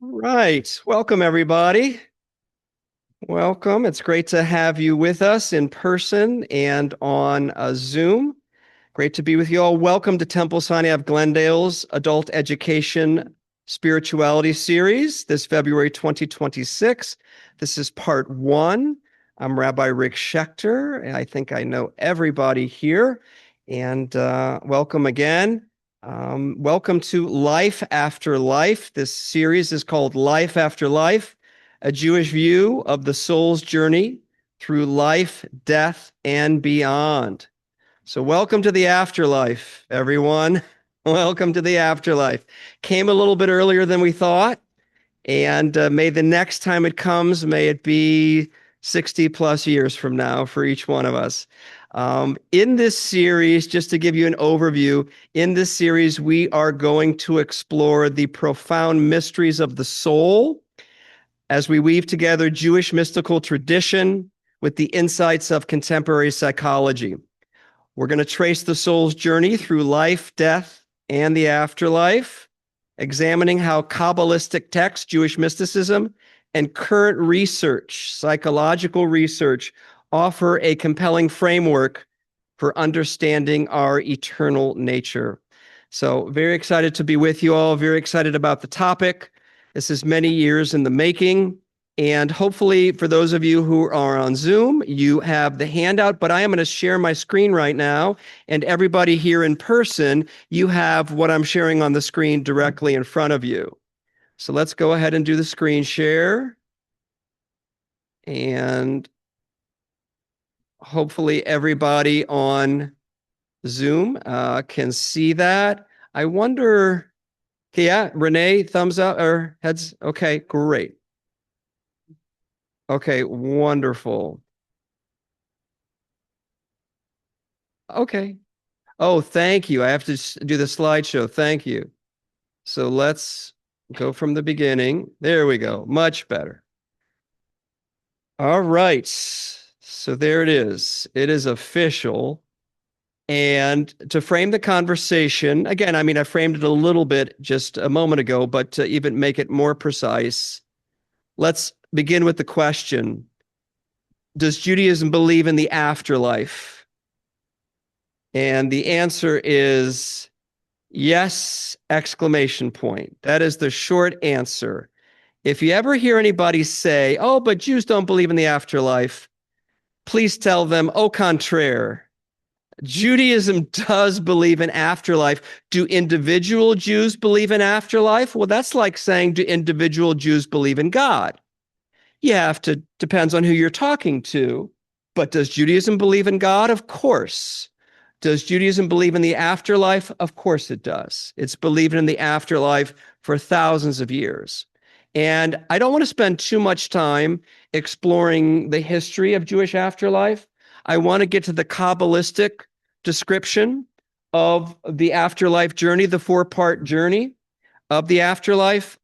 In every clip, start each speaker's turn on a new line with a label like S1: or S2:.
S1: Right. Welcome, everybody. Welcome. It's great to have you with us in person and on Zoom. Great to be with you all. Welcome to Temple Sinai of Glendale's Adult Education Spirituality Series this February 2026. This is part one. I'm Rabbi Rick Schechter, and I think I know everybody here. And welcome again. Welcome to Life After Life. This series is called Life After Life, a Jewish view of the soul's journey through life, death, and beyond. So welcome to the afterlife, everyone. Welcome to the afterlife. Came a little bit earlier than we thought, and may the next time it comes, may it be 60 plus years from now for each one of us. In this series, just to give you an overview, in this series, we are going to explore the profound mysteries of the soul as we weave together Jewish mystical tradition with the insights of contemporary psychology. We're going to trace the soul's journey through life, death, and the afterlife, examining how Kabbalistic texts, Jewish mysticism, and current research, psychological research, offer a compelling framework for understanding our eternal nature. So very excited to be with you all, very excited about the topic. This is many years in the making. And hopefully for those of you who are on Zoom, you have the handout, but I am going to share my screen right now. And everybody here in person, you have what I'm sharing on the screen directly in front of you. So let's go ahead and do the screen share. And hopefully everybody on Zoom can see that. I wonder, yeah, Renee, thumbs up or heads? Okay, great. Okay, wonderful. Okay. Oh, thank you. I have to do the slideshow. Thank you. So let's go from the beginning. There we go. Much better. All right. So there it is. It is official. And to frame the conversation, again, I mean, I framed it a little bit just a moment ago, but to even make it more precise, let's begin with the question: does Judaism believe in the afterlife? And the answer is yes, exclamation point. That is the short answer. If you ever hear anybody say, oh, but Jews don't believe in the afterlife, please tell them, au contraire. Judaism does believe in afterlife. Do individual Jews believe in afterlife? Well, that's like saying, do individual Jews believe in God? You have to, depends on who you're talking to. But does Judaism believe in God? Of course. Does Judaism believe in the afterlife? Of course it does. It's believed in the afterlife for thousands of years. And I don't want to spend too much time exploring the history of Jewish afterlife. I want to get to the Kabbalistic description of the afterlife journey, the four-part journey of the afterlife.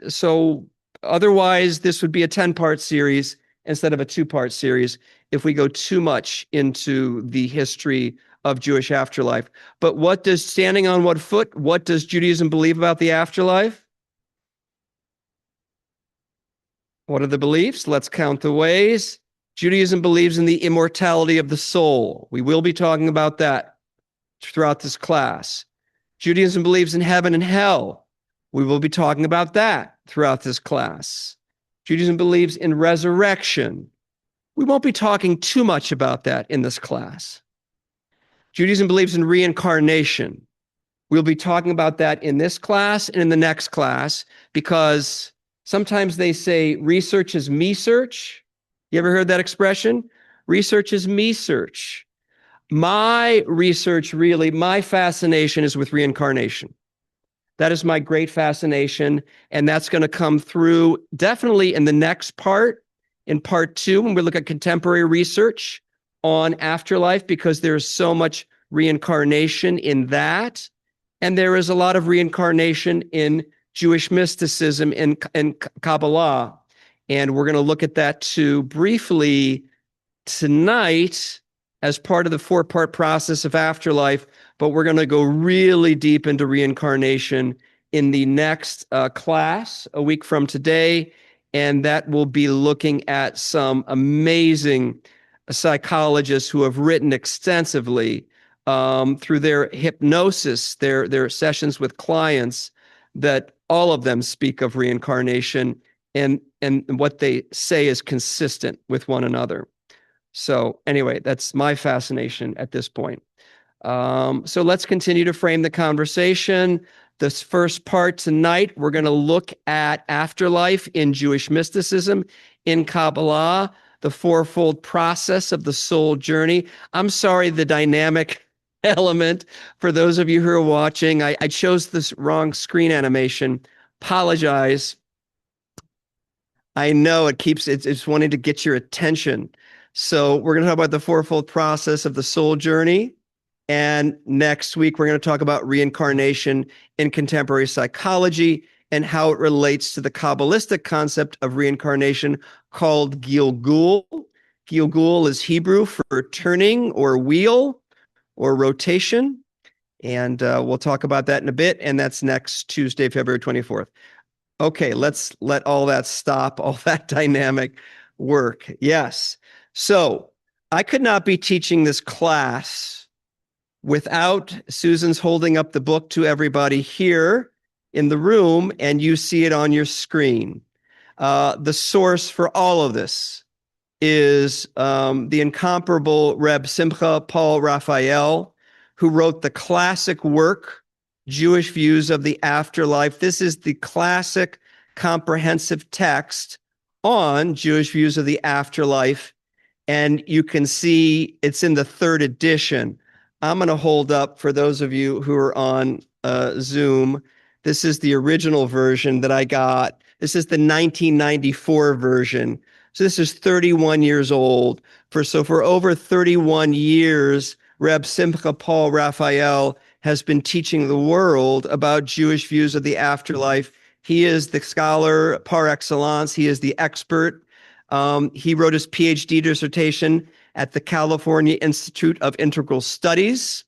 S1: So otherwise, this would be a 10-part series instead of a 2-part series if we go too much into the history of Jewish afterlife. But what does standing on what foot? What does Judaism believe about the afterlife? What are the beliefs? Let's count the ways. Judaism believes in the immortality of the soul. We will be talking about that throughout this class. Judaism believes in heaven and hell. We will be talking about that throughout this class. Judaism believes in resurrection. We won't be talking too much about that in this class. Judaism believes in reincarnation. We'll be talking about that in this class and in the next class, because sometimes they say research is me search. You ever heard that expression? Research is me search. My research, really, my fascination is with reincarnation. That is my great fascination. And that's going to come through definitely in the next part, in part 2, when we look at contemporary research on afterlife, because there's so much reincarnation in that. And there is a lot of reincarnation in Jewish mysticism and Kabbalah. And we're going to look at that too briefly tonight as part of the 4-part process of afterlife. But we're going to go really deep into reincarnation in the next class a week from today, and that will be looking at some amazing psychologists who have written extensively through their hypnosis, their sessions with clients, that all of them speak of reincarnation, and what they say is consistent with one another. So anyway, that's my fascination at this point. So let's continue to frame the conversation. This first part tonight, we're going to look at afterlife in Jewish mysticism, in Kabbalah, the fourfold process of the soul journey. I'm sorry, the dynamic element, for those of you who are watching, I chose this wrong screen animation. Apologize. I know it's wanting to get your attention. So we're going to talk about the fourfold process of the soul journey. And next week, we're going to talk about reincarnation in contemporary psychology and how it relates to the Kabbalistic concept of reincarnation called Gilgul. Gilgul is Hebrew for turning or wheel or rotation. And we'll talk about that in a bit. And that's next Tuesday, February 24th. Okay, let's let all that stop, all that dynamic work. Yes. So I could not be teaching this class without Susan's holding up the book to everybody here in the room, and you see it on your screen. The source for all of this is the incomparable Reb Simcha Paul Raphael, who wrote the classic work, Jewish Views of the Afterlife. This is the classic comprehensive text on Jewish views of the afterlife. And you can see it's in the third edition. I'm going to hold up for those of you who are on Zoom. This is the original version that I got. This is the 1994 version. So this is 31 years old. For over 31 years, Reb Simcha Paul Raphael has been teaching the world about Jewish views of the afterlife. He is the scholar par excellence. He is the expert. He wrote his PhD dissertation at the California Institute of Integral Studies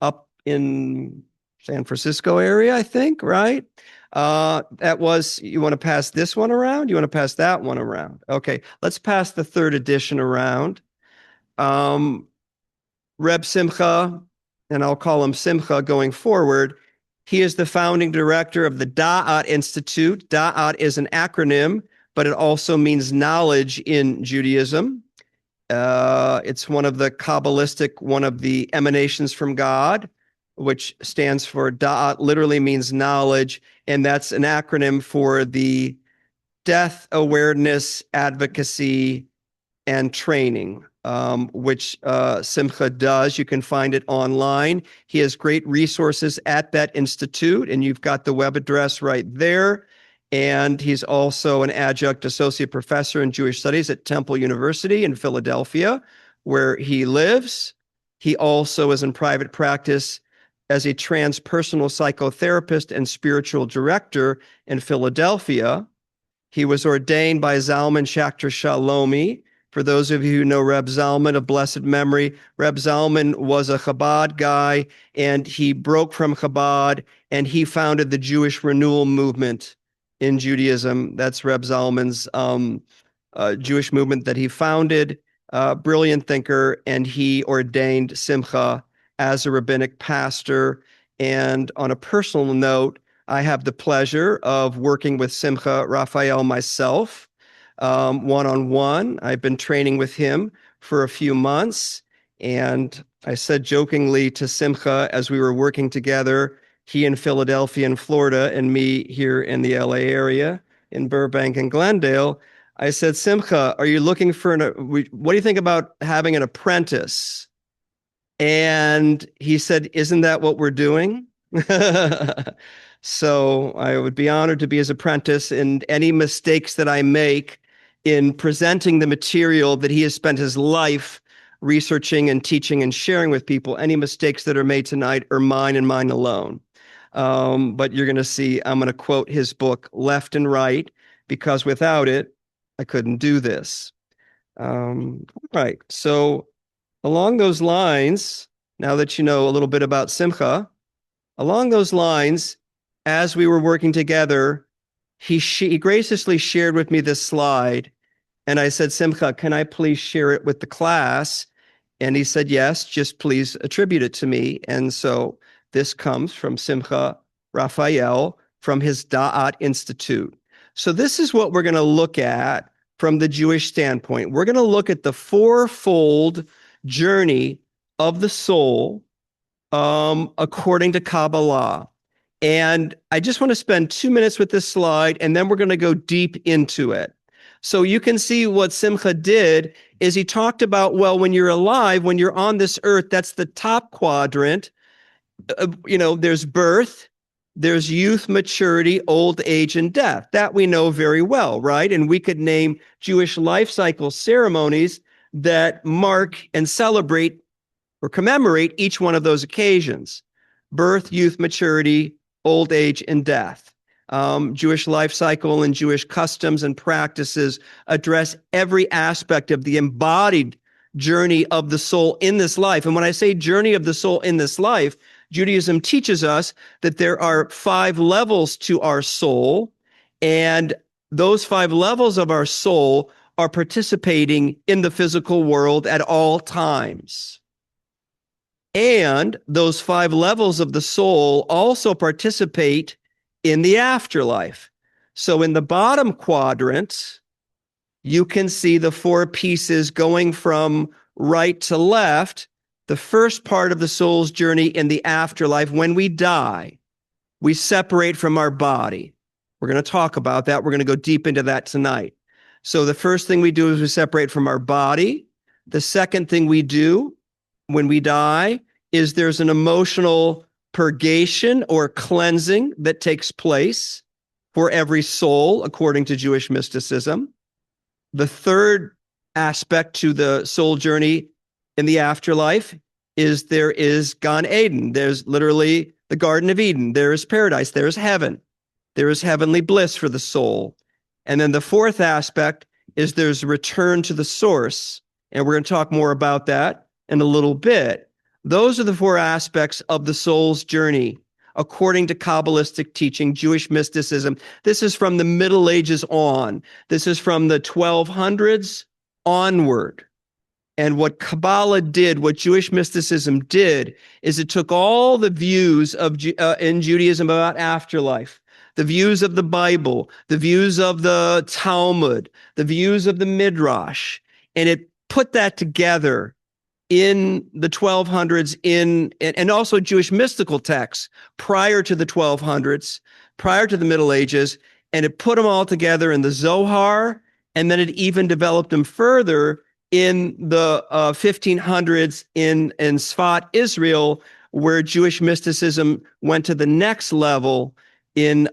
S1: up in San Francisco area, I think, right? That was, you want to pass this one around? You want to pass that one around? Okay, let's pass the third edition around. Reb Simcha, and I'll call him Simcha going forward, he is the founding director of the Da'at Institute. Da'at is an acronym, but it also means knowledge in Judaism. It's one of the emanations from God, which stands for Da'at, literally means knowledge, and that's an acronym for the Death Awareness Advocacy and Training, which Simcha does. You can find it online. He has great resources at that institute, and you've got the web address right there. And he's also an adjunct associate professor in Jewish studies at Temple University in Philadelphia, where he lives. He also is in private practice as a transpersonal psychotherapist and spiritual director in Philadelphia. He was ordained by Zalman Schachter Shalomi. For those of you who know Reb Zalman of blessed memory, Reb Zalman was a Chabad guy, and he broke from Chabad, and he founded the Jewish Renewal Movement in Judaism. That's Reb Zalman's Jewish movement that he founded. Brilliant thinker, and he ordained Simcha as a rabbinic pastor. And on a personal note, I have the pleasure of working with Simcha Raphael myself, one-on-one. I've been training with him for a few months, and I said jokingly to Simcha as we were working together, he in Philadelphia and Florida, and me here in the LA area, in Burbank and Glendale, I said, Simcha, are you looking for what do you think about having an apprentice? And he said, isn't that what we're doing? So I would be honored to be his apprentice, and any mistakes that I make in presenting the material that he has spent his life researching and teaching and sharing with people, any mistakes that are made tonight are mine and mine alone. But you're going to see, I'm going to quote his book left and right, because without it, I couldn't do this. Right. So along those lines, now that you know a little bit about Simcha, along those lines, as we were working together, he graciously shared with me this slide. And I said, Simcha, can I please share it with the class? And he said, yes, just please attribute it to me. And so this comes from Simcha Raphael from his Da'at Institute. So this is what we're going to look at from the Jewish standpoint. We're going to look at the fourfold journey of the soul according to Kabbalah. And I just want to spend 2 minutes with this slide, and then we're going to go deep into it. So you can see what Simcha did is he talked about, well, when you're alive, when you're on this earth, that's the top quadrant. There's birth, there's youth, maturity, old age, and death. That we know very well, right? And we could name Jewish life cycle ceremonies that mark and celebrate or commemorate each one of those occasions: birth, youth, maturity, old age, and death. Jewish life cycle and Jewish customs and practices address every aspect of the embodied journey of the soul in this life. And when I say journey of the soul in this life, Judaism teaches us that there are 5 levels to our soul, and those 5 levels of our soul are participating in the physical world at all times. And those 5 levels of the soul also participate in the afterlife. So in the bottom quadrant, you can see the 4 pieces going from right to left. The first part of the soul's journey in the afterlife, when we die, we separate from our body. We're going to talk about that. We're going to go deep into that tonight. So the first thing we do is we separate from our body. The second thing we do when we die is there's an emotional purgation or cleansing that takes place for every soul, according to Jewish mysticism. The third aspect to the soul journey in the afterlife is there is Gan Eden. There's literally the Garden of Eden. There is paradise. There is heaven. There is heavenly bliss for the soul. And then the fourth aspect is there's return to the source. And we're going to talk more about that in a little bit. Those are the 4 aspects of the soul's journey, according to Kabbalistic teaching, Jewish mysticism. This is from the Middle Ages on. This is from the 1200s onward. And what Kabbalah did, what Jewish mysticism did, is it took all the views of in Judaism about afterlife, the views of the Bible, the views of the Talmud, the views of the Midrash, and it put that together in the 1200s and also Jewish mystical texts prior to the 1200s, prior to the Middle Ages, and it put them all together in the Zohar, and then it even developed them further in the 1500s in Sfat, Israel, where Jewish mysticism went to the next level in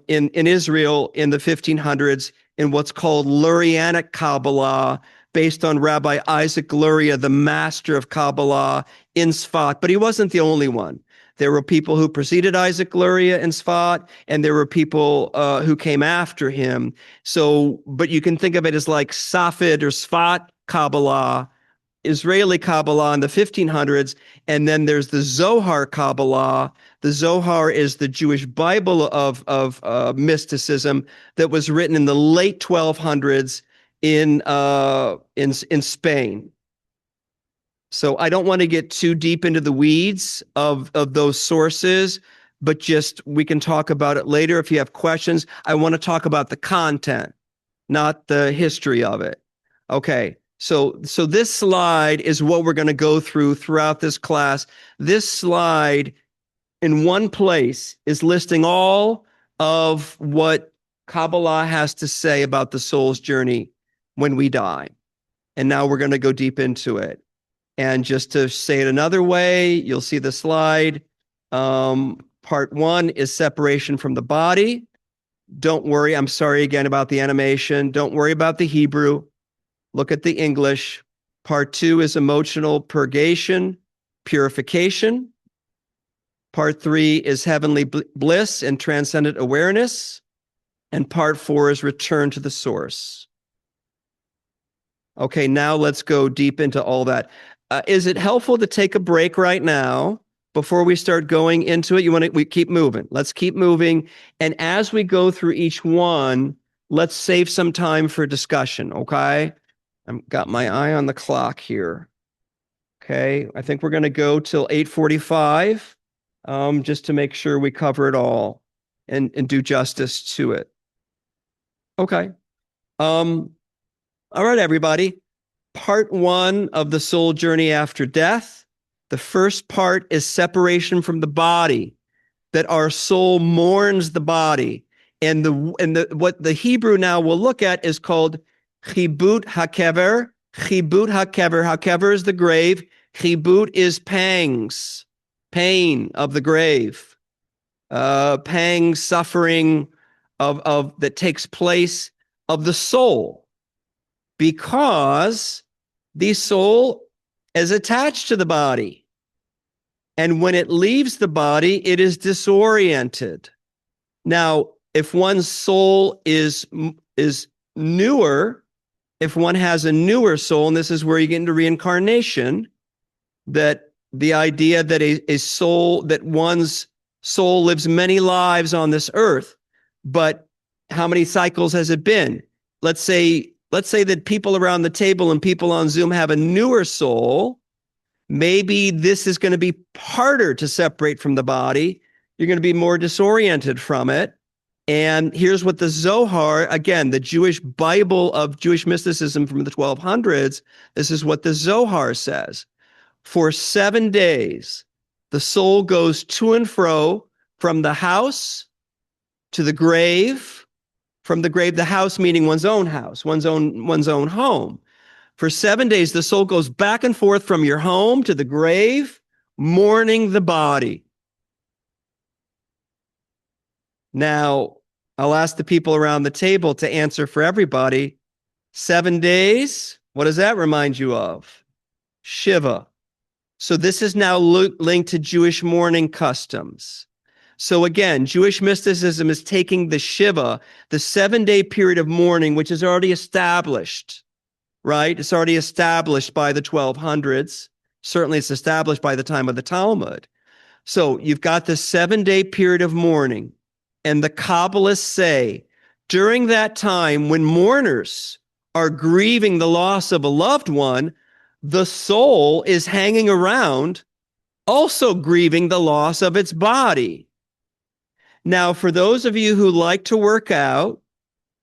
S1: Israel in the 1500s in what's called Lurianic Kabbalah, based on Rabbi Isaac Luria, the master of Kabbalah in Sfat. But he wasn't the only one. There were people who preceded Isaac Luria in Sfat, and there were people who came after him. So, but you can think of it as like Safed or Sfat Kabbalah, Israeli Kabbalah in the 1500s, and then there's the Zohar Kabbalah. The Zohar is the Jewish Bible of mysticism that was written in the late 1200s in Spain. So I don't want to get too deep into the weeds of those sources, but just we can talk about it later if you have questions. I want to talk about the content, not the history of it. Okay. So this slide is what we're going to go through throughout this class. This slide in one place is listing all of what Kabbalah has to say about the soul's journey when we die. And now we're going to go deep into it. And just to say it another way, you'll see the slide. Part 1 is separation from the body. Don't worry. I'm sorry again about the animation. Don't worry about the Hebrew. Look at the English. Part 2 is emotional purgation, purification. Part 3 is heavenly bliss and transcendent awareness. And part 4 is return to the source. Okay, now let's go deep into all that. Is it helpful to take a break right now before we start going into it, we keep moving. Let's keep moving. And as we go through each one, let's save some time for discussion, okay? I've got my eye on the clock here. Okay, I think we're going to go till 8:45, just to make sure we cover it all and do justice to it. Okay. All right, everybody. Part 1 of the soul journey after death. The first part is separation from the body, that our soul mourns the body. And what the Hebrew now will look at is called chibut hakever. Chibut hakever. Hakever is the grave. Chibut is pangs, pain of the grave, pangs, suffering of that takes place of the soul, because the soul is attached to the body. And when it leaves the body, it is disoriented. Now, if one's soul is newer, if one has a newer soul, and this is where you get into reincarnation, that the idea that that one's soul lives many lives on this earth, but how many cycles has it been? Let's say that people around the table and people on Zoom have a newer soul. Maybe this is going to be harder to separate from the body. You're going to be more disoriented from it. And here's what the Zohar, again, the Jewish Bible of Jewish mysticism from the 1200s, this is what the Zohar says. For 7 days, the soul goes to and fro from the house to the grave, from the grave, the house meaning one's own house, one's own home. For 7 days, the soul goes back and forth from your home to the grave, mourning the body. Now, I'll ask the people around the table to answer for everybody. 7 days, what does that remind you of? Shiva. So this is now linked to Jewish mourning customs. So again, Jewish mysticism is taking the Shiva, the 7-day period of mourning, which is already established, right? It's already established by the 1200s. Certainly it's established by the time of the Talmud. So you've got the 7-day period of mourning, and the Kabbalists say during that time when mourners are grieving the loss of a loved one, the soul is hanging around also grieving the loss of its body. Now, for those of you who like to work out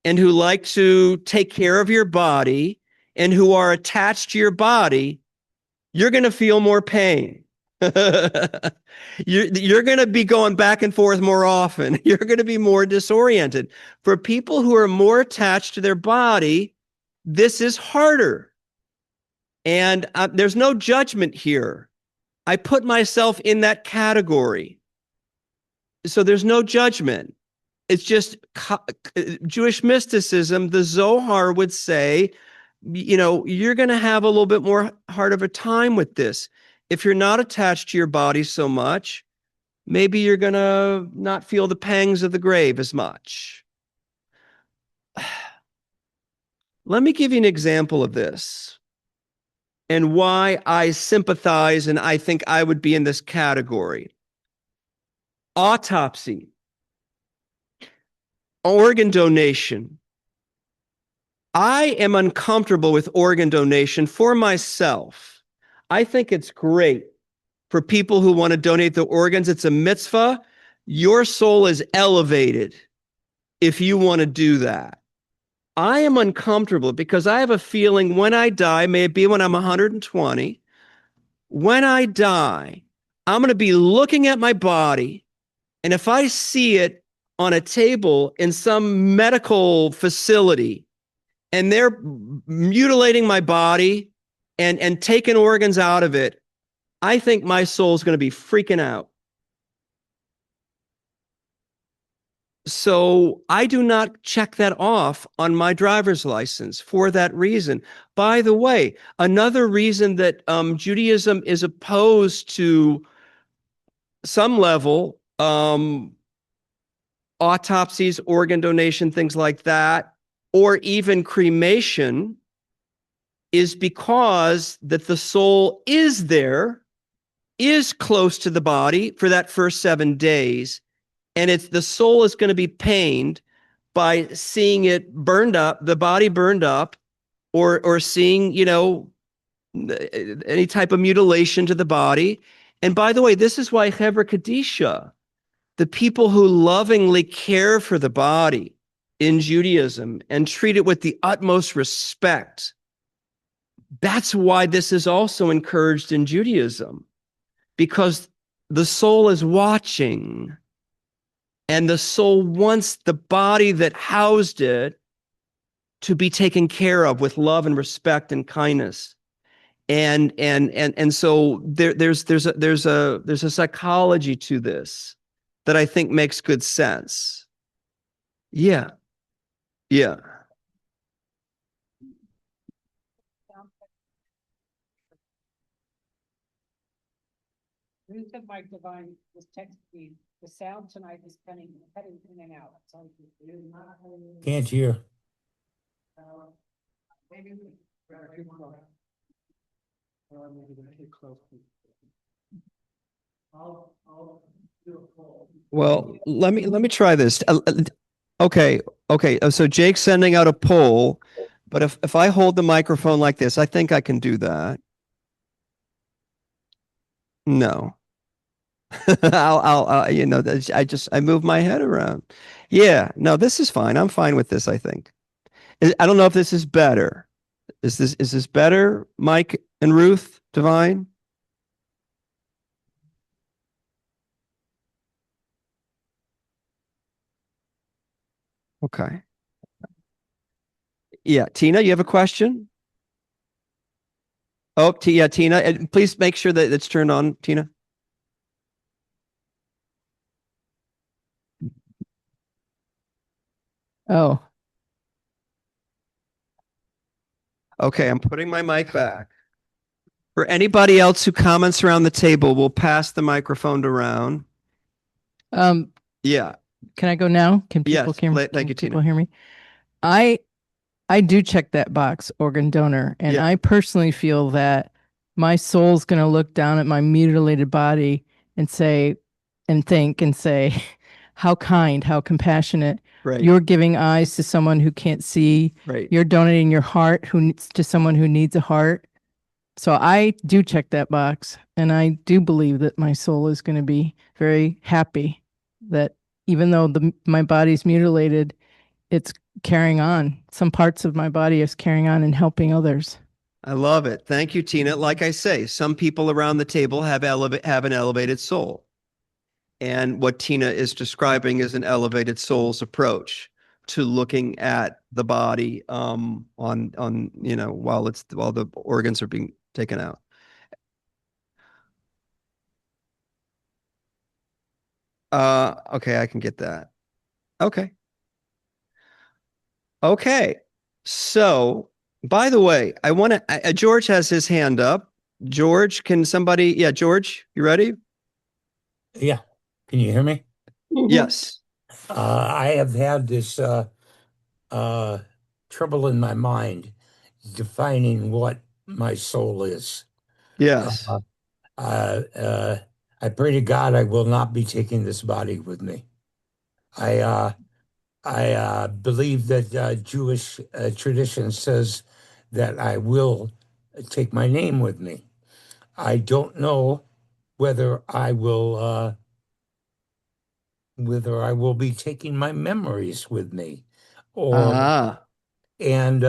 S1: and who like to take care of your body and who are attached to your body, you're going to feel more pain. You're going to be going back and forth more often. You're going to be more disoriented. For people who are more attached to their body, this is harder. And there's no judgment here. I put myself in that category. So there's no judgment. It's just Jewish mysticism. The Zohar would say, you're going to have a little bit more hard of a time with this. If you're not attached to your body so much, maybe you're going to not feel the pangs of the grave as much. Let me give you an example of this and why I sympathize and I think I would be in this category. Autopsy, organ donation. I am uncomfortable with organ donation for myself. I think it's great for people who want to donate the organs. It's a mitzvah. Your soul is elevated if you want to do that. I am uncomfortable because I have a feeling when I die, may it be when I'm 120, when I die, I'm going to be looking at my body, and if I see it on a table in some medical facility and they're mutilating my body and taking organs out of it, I think my soul is going to be freaking out. So I do not check that off on my driver's license for that reason. By the way, another reason that Judaism is opposed to some level autopsies, organ donation, things like that, or even cremation, is because that the soul is there is close to the body for that first 7 days, and it's the soul is going to be pained by seeing it burned up, the body burned up, or seeing, any type of mutilation to the body. And by the way, this is why Chevra Kadisha, the people who lovingly care for the body in Judaism and treat it with the utmost respect, that's why this is also encouraged in Judaism, because the soul is watching, and the soul wants the body that housed it to be taken care of with love and respect and kindness. And so there's a psychology to this that I think makes good sense. Yeah. Yeah.
S2: Ruth of Mike Divine was texting me. The sound tonight is cutting in and out.
S3: Can't hear.
S2: Maybe
S1: Well, let me try this. Okay. So Jake's sending out a poll, but if I hold the microphone like this, I think I can do that. No. I move my head around. Yeah, no, this is fine. I'm fine with this, I think. I don't know if this is better. Is this better, Mike and Ruth Divine? Okay. Yeah, Tina, you have a question? Oh, yeah, Tina, and please make sure that it's turned on, Tina.
S2: Oh,
S1: Okay, I'm putting my mic back. For anybody else who comments around the table, we'll pass the microphone around. Yeah.
S2: can I go now? Can people
S1: Yes,
S2: can,
S1: thank you,
S2: people
S1: Tina.
S2: hear me? I do check that box, organ donor, and
S1: Yeah.
S2: I personally feel that my soul's going to look down at my mutilated body and say, and think and say, how kind, how compassionate.
S1: Right.
S2: You're giving eyes to someone who can't see.
S1: Right.
S2: You're donating your heart to someone who needs a heart. So I do check that box, and I do believe that my soul is going to be very happy that even though my body's mutilated, it's carrying on. Some parts of my body is carrying on and helping others.
S1: I love it. Thank you, Tina. Like I say, some people around the table have an elevated soul. And what Tina is describing is an elevated soul's approach to looking at the body on while the organs are being taken out. Okay, I can get that. Okay. Okay. So, by the way, I want to, George has his hand up. George, can somebody, yeah, George, you ready?
S3: Yeah. Can you hear me?
S1: Yes.
S3: I have had this trouble in my mind defining what my soul is.
S1: Yes.
S3: I pray to God I will not be taking this body with me. I believe that Jewish tradition says that I will take my name with me. I don't know whether I will be taking my memories with me, or
S1: Ah,
S3: and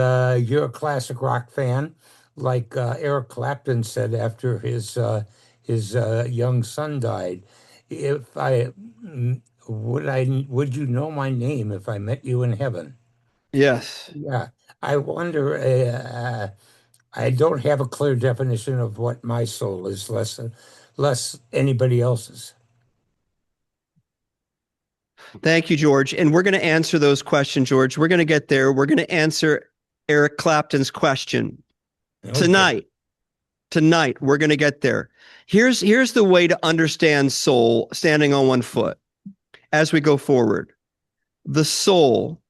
S3: you're a classic rock fan, like Eric Clapton said after his young son died. If I mm, would you know my name if I met you in heaven?
S1: yes.
S3: Yeah, I wonder. I don't have a clear definition of what my soul is, less anybody else's.
S1: Thank you, George. And we're going to answer those questions, George. We're going to get there. We're going to answer Eric Clapton's question
S3: Okay.
S1: Tonight, we're going to get there. Here's the way to understand soul standing on one foot as we go forward. The soul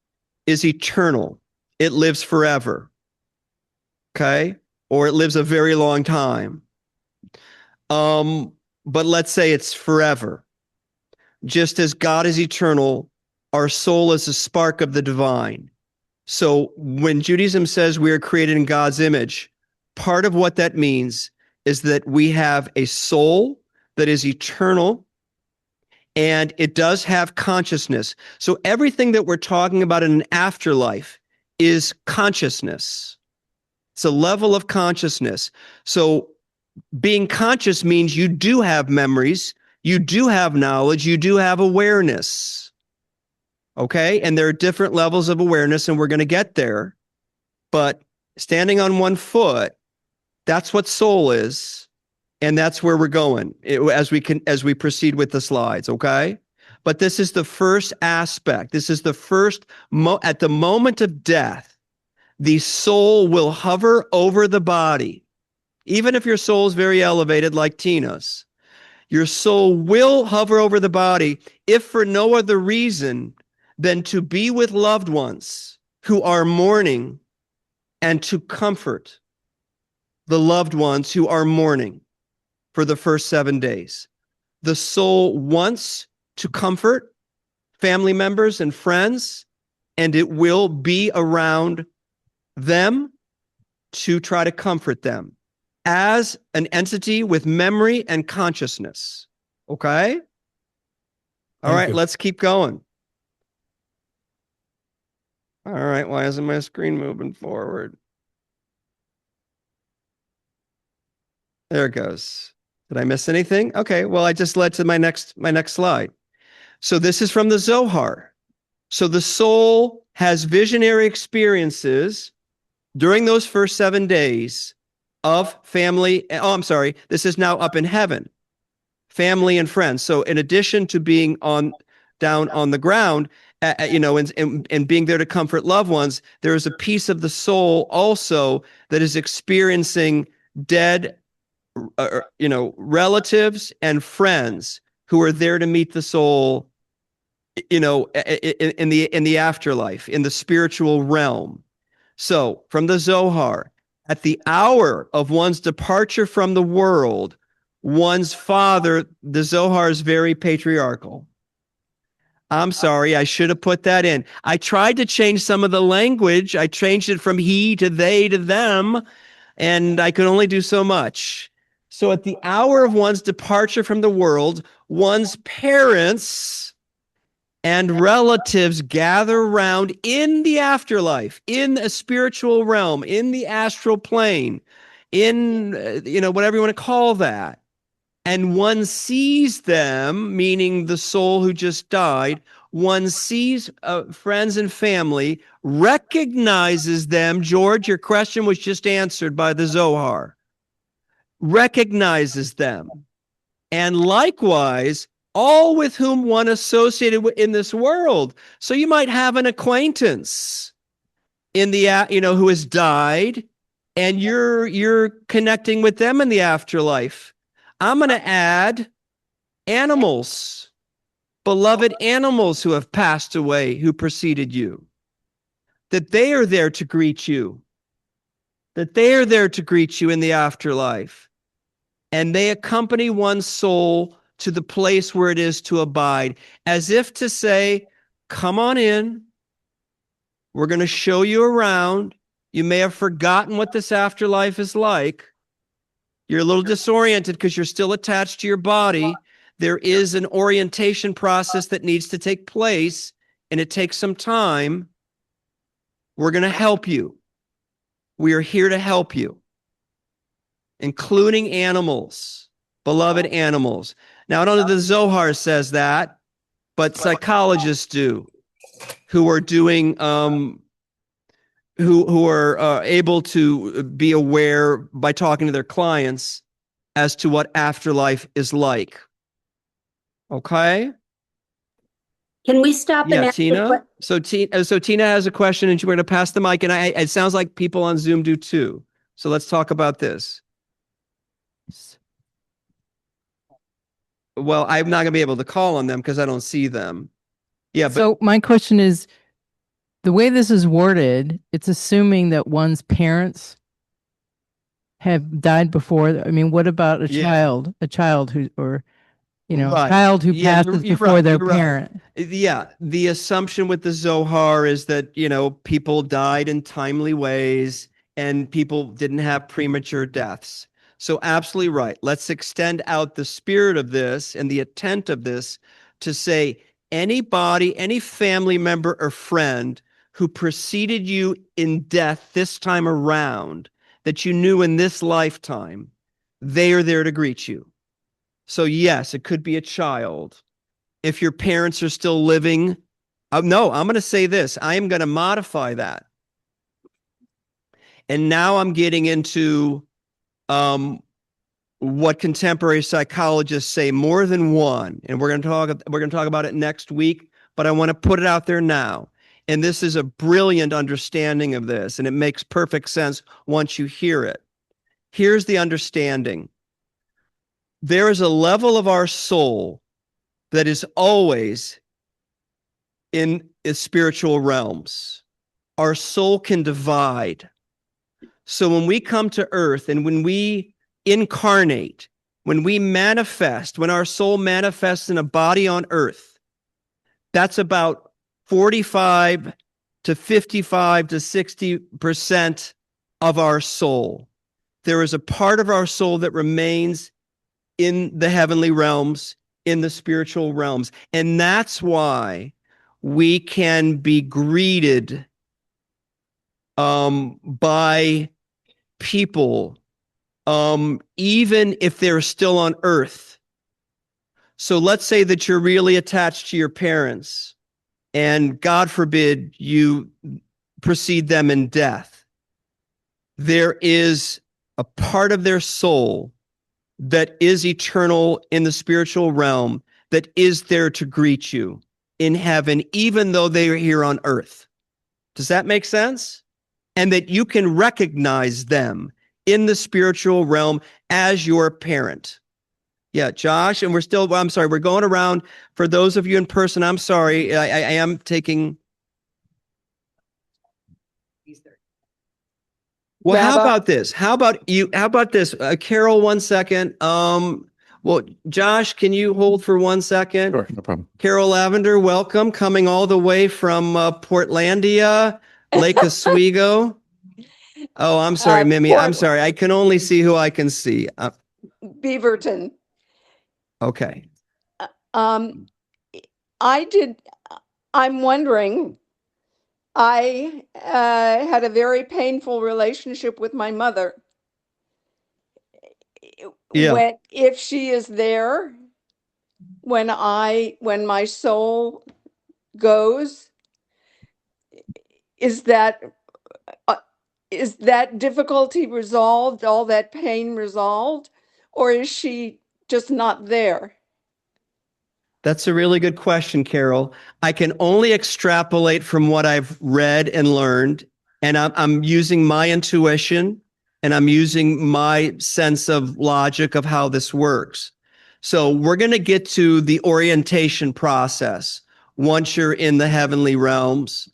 S1: is eternal. It lives forever. Okay? Or it lives a very long time. but let's say it's forever. Just as God is eternal, our soul is a spark of the divine. So when Judaism says we are created in God's image, part of what that means is that we have a soul that is eternal, and it does have consciousness. So everything that we're talking about in an afterlife is consciousness. It's a level of consciousness. So being conscious means you do have memories, you do have knowledge, you do have awareness. Okay? And there are different levels of awareness, and we're going to get there. But standing on one foot, that's what soul is. And that's where we're going as we proceed with the slides. Okay? But this is the first aspect. This is the first, at the moment of death, the soul will hover over the body. Even if your soul is very elevated like Tina's, your soul will hover over the body, if for no other reason than to be with loved ones who are mourning and to comfort the loved ones who are mourning for the first 7 days. The soul wants to comfort family members and friends, and it will be around them to try to comfort them as an entity with memory and consciousness. Okay? All right, let's keep going. All right, why isn't my screen moving forward? There it goes. Did I miss anything? Okay, well, I just led to my next slide. So this is from the Zohar. So the soul has visionary experiences during those first 7 days of family. Oh, I'm sorry. This is now up in heaven. Family and friends. So in addition to being down on the ground, and being there to comfort loved ones, there is a piece of the soul also that is experiencing dead, relatives and friends who are there to meet the soul, in the afterlife, in the spiritual realm. So from the Zohar, at the hour of one's departure from the world, one's father, the Zohar is very patriarchal. I'm sorry, I should have put that in. I tried to change some of the language. I changed it from he to they to them, and I could only do so much. So at the hour of one's departure from the world, one's parents and relatives gather around in the afterlife, in a spiritual realm, in the astral plane, in, whatever you want to call that. And one sees them, meaning the soul who just died, one sees friends and family, recognizes them. George, your question was just answered by the Zohar. Recognizes them. And likewise, all with whom one associated in this world. So you might have an acquaintance in the, who has died, and you're connecting with them in the afterlife. I'm going to add animals, beloved animals who have passed away, who preceded you, that they are there to greet you, in the afterlife. And they accompany one's soul to the place where it is to abide, as if to say, come on in. We're going to show you around. You may have forgotten what this afterlife is like. You're a little disoriented because you're still attached to your body. There is an orientation process that needs to take place, and it takes some time. We're going to help you. We are here to help you, including animals, beloved animals. Now, I don't know if the Zohar says that, but psychologists do, who are doing, who are able to be aware by talking to their clients as to what afterlife is like. Okay?
S4: Can we stop and ask
S1: Tina? So Tina has a question, and we're going to pass the mic, and it sounds like people on Zoom do too. So let's talk about this. Well, I'm not going to be able to call on them because I don't see them. Yeah.
S2: So my question is, the way this is worded, it's assuming that one's parents have died before? I mean, what about a child who, or, you know, a child who passes before their parent?
S1: Yeah. The assumption with the Zohar is that, you know, people died in timely ways and people didn't have premature deaths. So absolutely right. Let's extend out the spirit of this and the intent of this to say anybody, any family member or friend who preceded you in death this time around that you knew in this lifetime, they are there to greet you. So yes, it could be a child. If your parents are still living, no, I'm going to say this. I am going to modify that. And now I'm getting into what contemporary psychologists say, more than one. And we're going to talk about it next week, but I want to put it out there now. And this is a brilliant understanding of this, and it makes perfect sense once you hear it. Here's the understanding. There is a level of our soul that is always in its spiritual realms. Our soul can divide. So when we come to earth and when we incarnate, when we manifest, when our soul manifests in a body on earth, that's about 45 to 55 to 60% of our soul. There is a part of our soul that remains in the heavenly realms, in the spiritual realms. And that's why we can be greeted by people, even if they're still on earth. So let's say that you're really attached to your parents, and God forbid you precede them in death. There is a part of their soul that is eternal in the spiritual realm that is there to greet you in heaven, even though they are here on earth. Does that make sense? And that you can recognize them in the spiritual realm as your parent. Yeah, Josh, and I'm sorry, we're going around. For those of you in person, I'm sorry, I am taking. Well, Rabbi, how about this? How about this? Carol, 1 second. Well, Josh, can you hold for 1 second?
S5: Sure, no problem.
S1: Carol Lavender, welcome, coming all the way from Portlandia, Lake Oswego. Oh, I'm sorry, Mimi. I'm sorry. I can only see who I can see.
S6: Beaverton.
S1: Okay.
S6: I'm wondering, I had a very painful relationship with my mother.
S1: Yeah.
S6: If she is there, when my soul goes, is that difficulty resolved, all that pain resolved, or is she just not there?
S1: That's a really good question, Carol. I can only extrapolate from what I've read and learned, and I'm using my intuition and I'm using my sense of logic of how this works. So we're going to get to the orientation process once you're in the heavenly realms.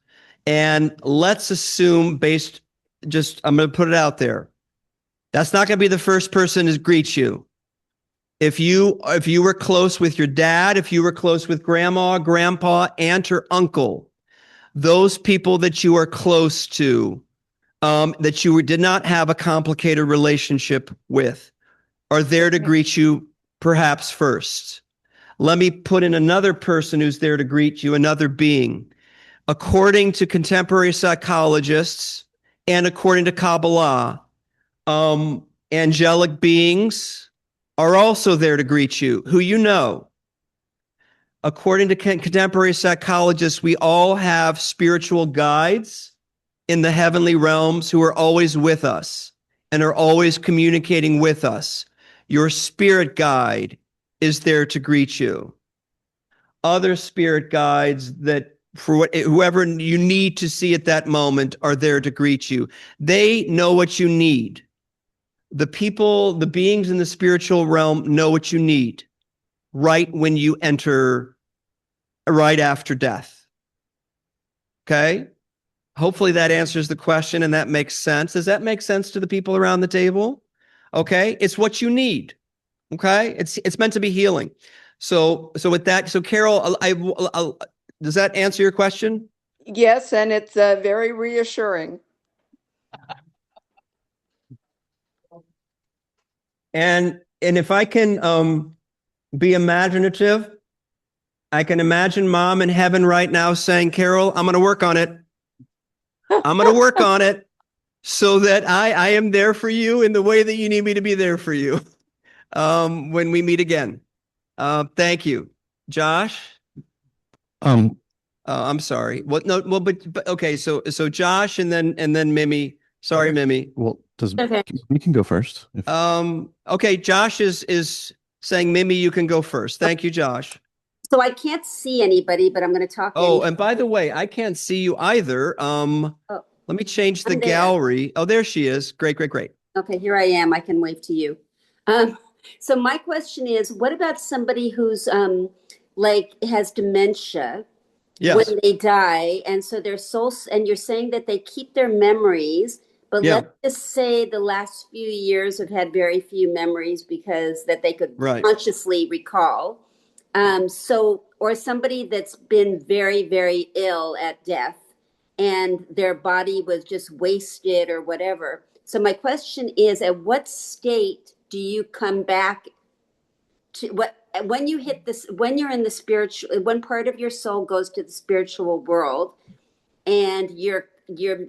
S1: And let's assume I'm going to put it out there. That's not going to be the first person to greet you. If you were close with your dad, if you were close with grandma, grandpa, aunt, or uncle, those people that you are close to, that you did not have a complicated relationship with, are there to greet you perhaps first. Let me put in another person who's there to greet you, another being. According to contemporary psychologists and according to Kabbalah, angelic beings are also there to greet you, who you know. According to contemporary psychologists, we all have spiritual guides in the heavenly realms who are always with us and are always communicating with us. Your spirit guide is there to greet you. Other spirit guides that for whoever you need to see at that moment are there to greet you. They know what you need. The beings in the spiritual realm know what you need right when you enter, right after death. Okay? Hopefully that answers the question and that makes sense. Does that make sense to the people around the table? Okay. It's what you need. Okay. It's meant to be healing. So with that, so Carol, does that answer your question?
S6: Yes, and it's very reassuring.
S1: And if I can be imaginative, I can imagine Mom in heaven right now saying, Carol, I'm going to work on it. I'm going to work on it so that I am there for you in the way that you need me to be there for you when we meet again. Thank you. Josh? I'm sorry. What? No. Well, but okay. So Josh and then Mimi. Sorry,
S3: Okay.
S1: Mimi.
S5: Well,
S4: Okay.
S5: we can go first?
S1: Okay. Josh is saying, Mimi, you can go first. Thank you, Josh.
S4: So I can't see anybody, but I'm going to talk.
S1: Oh, and by the way, I can't see you either. Let me change the
S4: I'm there.
S1: gallery. Oh, there she is. Great.
S4: Okay, here I am. I can wave to you. So my question is, what about somebody who's like has dementia
S1: Yes.
S4: when they die, and so their souls, and you're saying that they keep their memories, but
S1: Yeah.
S4: let's just say the last few years have had very few memories because that they could
S1: Right.
S4: consciously recall. Or somebody that's been very, very ill at death and their body was just wasted or whatever. So my question is, at what state do you come back to when you hit this, when you're in the spiritual, when part of your soul goes to the spiritual world and you're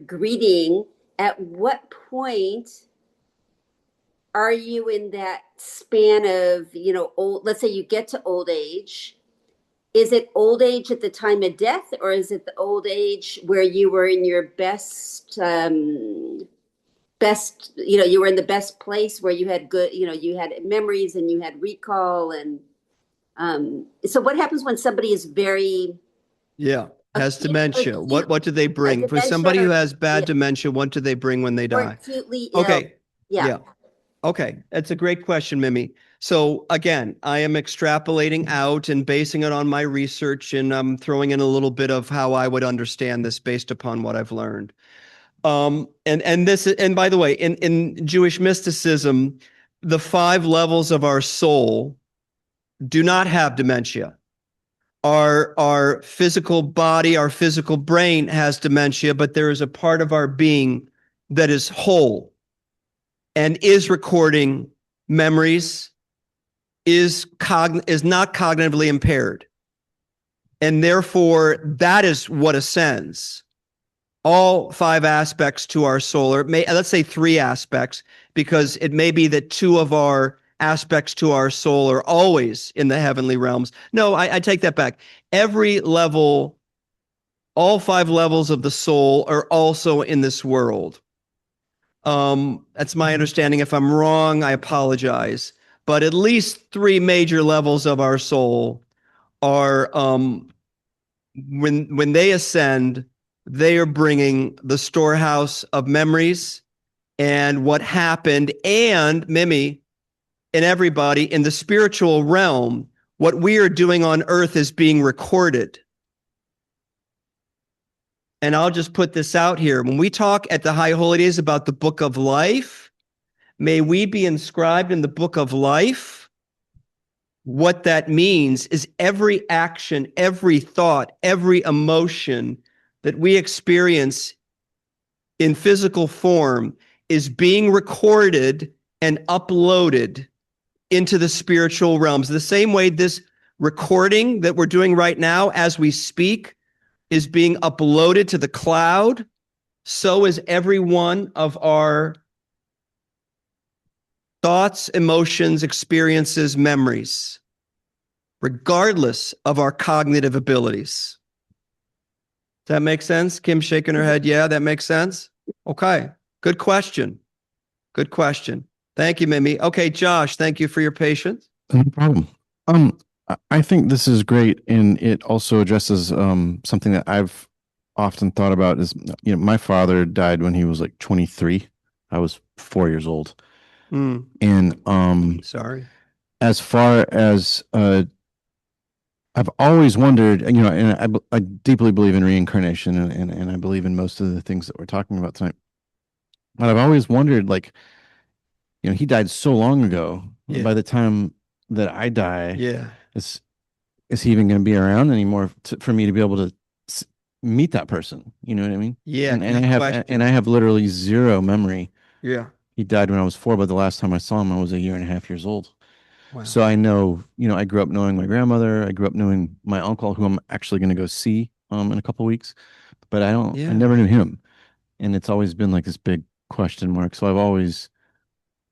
S4: greeting, at what point are you in that span of, old, let's say you get to old age? Is it old age at the time of death, or is it the old age where you were in your best, you were in the best place where you had good, you had memories and you had recall, and so what happens when somebody is very
S1: has dementia?
S4: acute,
S1: What do they bring? For
S4: dementia
S1: somebody who has bad
S4: yeah,
S1: dementia, what do they bring when they
S4: or
S1: die?
S4: acutely ill?
S1: Okay.
S4: Yeah.
S1: Okay. That's a great question, Mimi. So again, I am extrapolating out and basing it on my research, and I'm throwing in a little bit of how I would understand this based upon what I've learned. And by the way, in Jewish mysticism, the 5 levels of our soul do not have dementia. Our physical body, our physical brain has dementia, but there is a part of our being that is whole and is recording memories, is not cognitively impaired. And therefore, that is what ascends. All 5 aspects to our soul, or let's say 3 aspects, because it may be that 2 of our aspects to our soul are always in the heavenly realms. No, I take that back. Every level, all 5 levels of the soul are also in this world. That's my understanding. If I'm wrong, I apologize. But at least 3 major levels of our soul are, when they ascend, they are bringing the storehouse of memories and what happened, and Mimi and everybody in the spiritual realm, what we are doing on earth is being recorded. And I'll just put this out here. When we talk at the High Holy Days about the book of life, may we be inscribed in the book of life. What that means is every action, every thought, every emotion that we experience in physical form is being recorded and uploaded into the spiritual realms. The same way this recording that we're doing right now as we speak is being uploaded to the cloud, so is every one of our thoughts, emotions, experiences, memories, regardless of our cognitive abilities. Does that make sense? Kim's shaking her head. Yeah, that makes sense. Okay. Good question. Thank you, Mimi. Okay, Josh, thank you for your patience.
S5: No problem. I think this is great, and it also addresses something that I've often thought about. Is my father died when he was like 23. I was 4 years old, and
S1: sorry.
S5: As far as I've always wondered, and I deeply believe in reincarnation, and I believe in most of the things that we're talking about tonight. But I've always wondered, like, he died so long ago.
S1: Yeah.
S5: By the time that I die,
S1: Yeah.
S5: is he even going to be around anymore for me to be able to meet that person? You know what I mean?
S1: Yeah.
S5: And
S1: Good question.
S5: I have literally zero memory.
S1: Yeah.
S5: He died when I was 4, but the last time I saw him, I was a year and a half years old.
S1: Wow.
S5: So I know, I grew up knowing my grandmother. I grew up knowing my uncle, who I'm actually going to go see in a couple weeks. But I
S1: Yeah.
S5: never knew him, and it's always been like this big question mark. So I've always,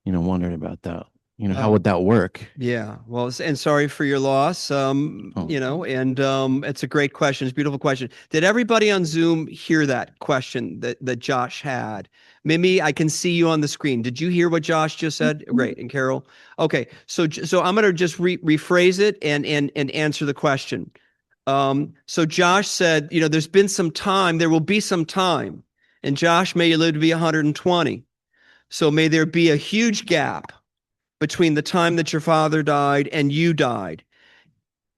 S5: wondered about that. How would that work?
S1: Yeah. Well, and sorry for your loss. And it's a great question. It's a beautiful question. Did everybody on Zoom hear that question that Josh had? Mimi, I can see you on the screen. Did you hear what Josh just said? Great. And Carol. Okay. So I'm going to just rephrase it and answer the question. So Josh said, there's been some time, there will be some time, and Josh, may you live to be 120. So may there be a huge gap between the time that your father died and you died.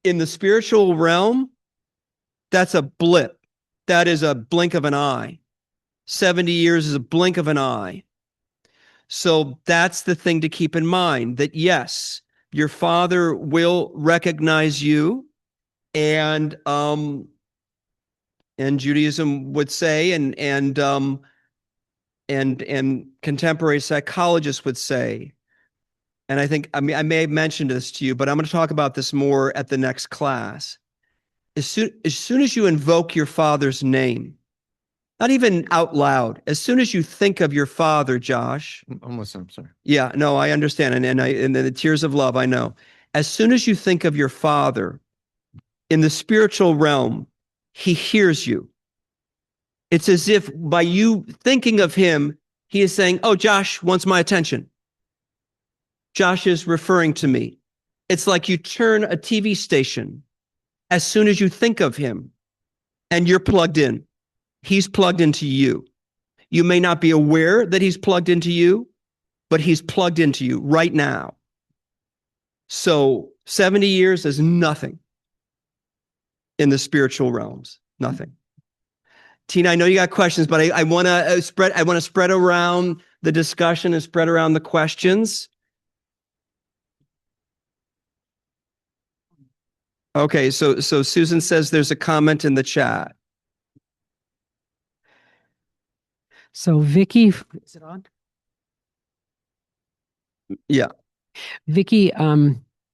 S1: In the spiritual realm, that's a blip. That is a blink of an eye. 70 years is a blink of an eye. So that's the thing to keep in mind, that yes, your father will recognize you, and Judaism would say, and contemporary psychologists would say, and I may have mentioned this to you, but I'm going to talk about this more at the next class. As soon as you invoke your father's name, not even out loud, as soon as you think of your father, Josh.
S5: Almost, I'm sorry.
S1: Yeah, no, I understand. And the tears of love, I know. As soon as you think of your father in the spiritual realm, he hears you. It's as if by you thinking of him, he is saying, oh, Josh wants my attention. Josh is referring to me. It's like you turn a TV station as soon as you think of him, and you're plugged in. He's plugged into you. You may not be aware that he's plugged into you, but he's plugged into you right now. So 70 years is nothing in the spiritual realms. Nothing. Tina, I know you got questions, but I want to spread around the discussion and spread around the questions. Okay, so Susan says there's a comment in the chat.
S7: So Vicky, is it on?
S1: Yeah.
S7: Vicky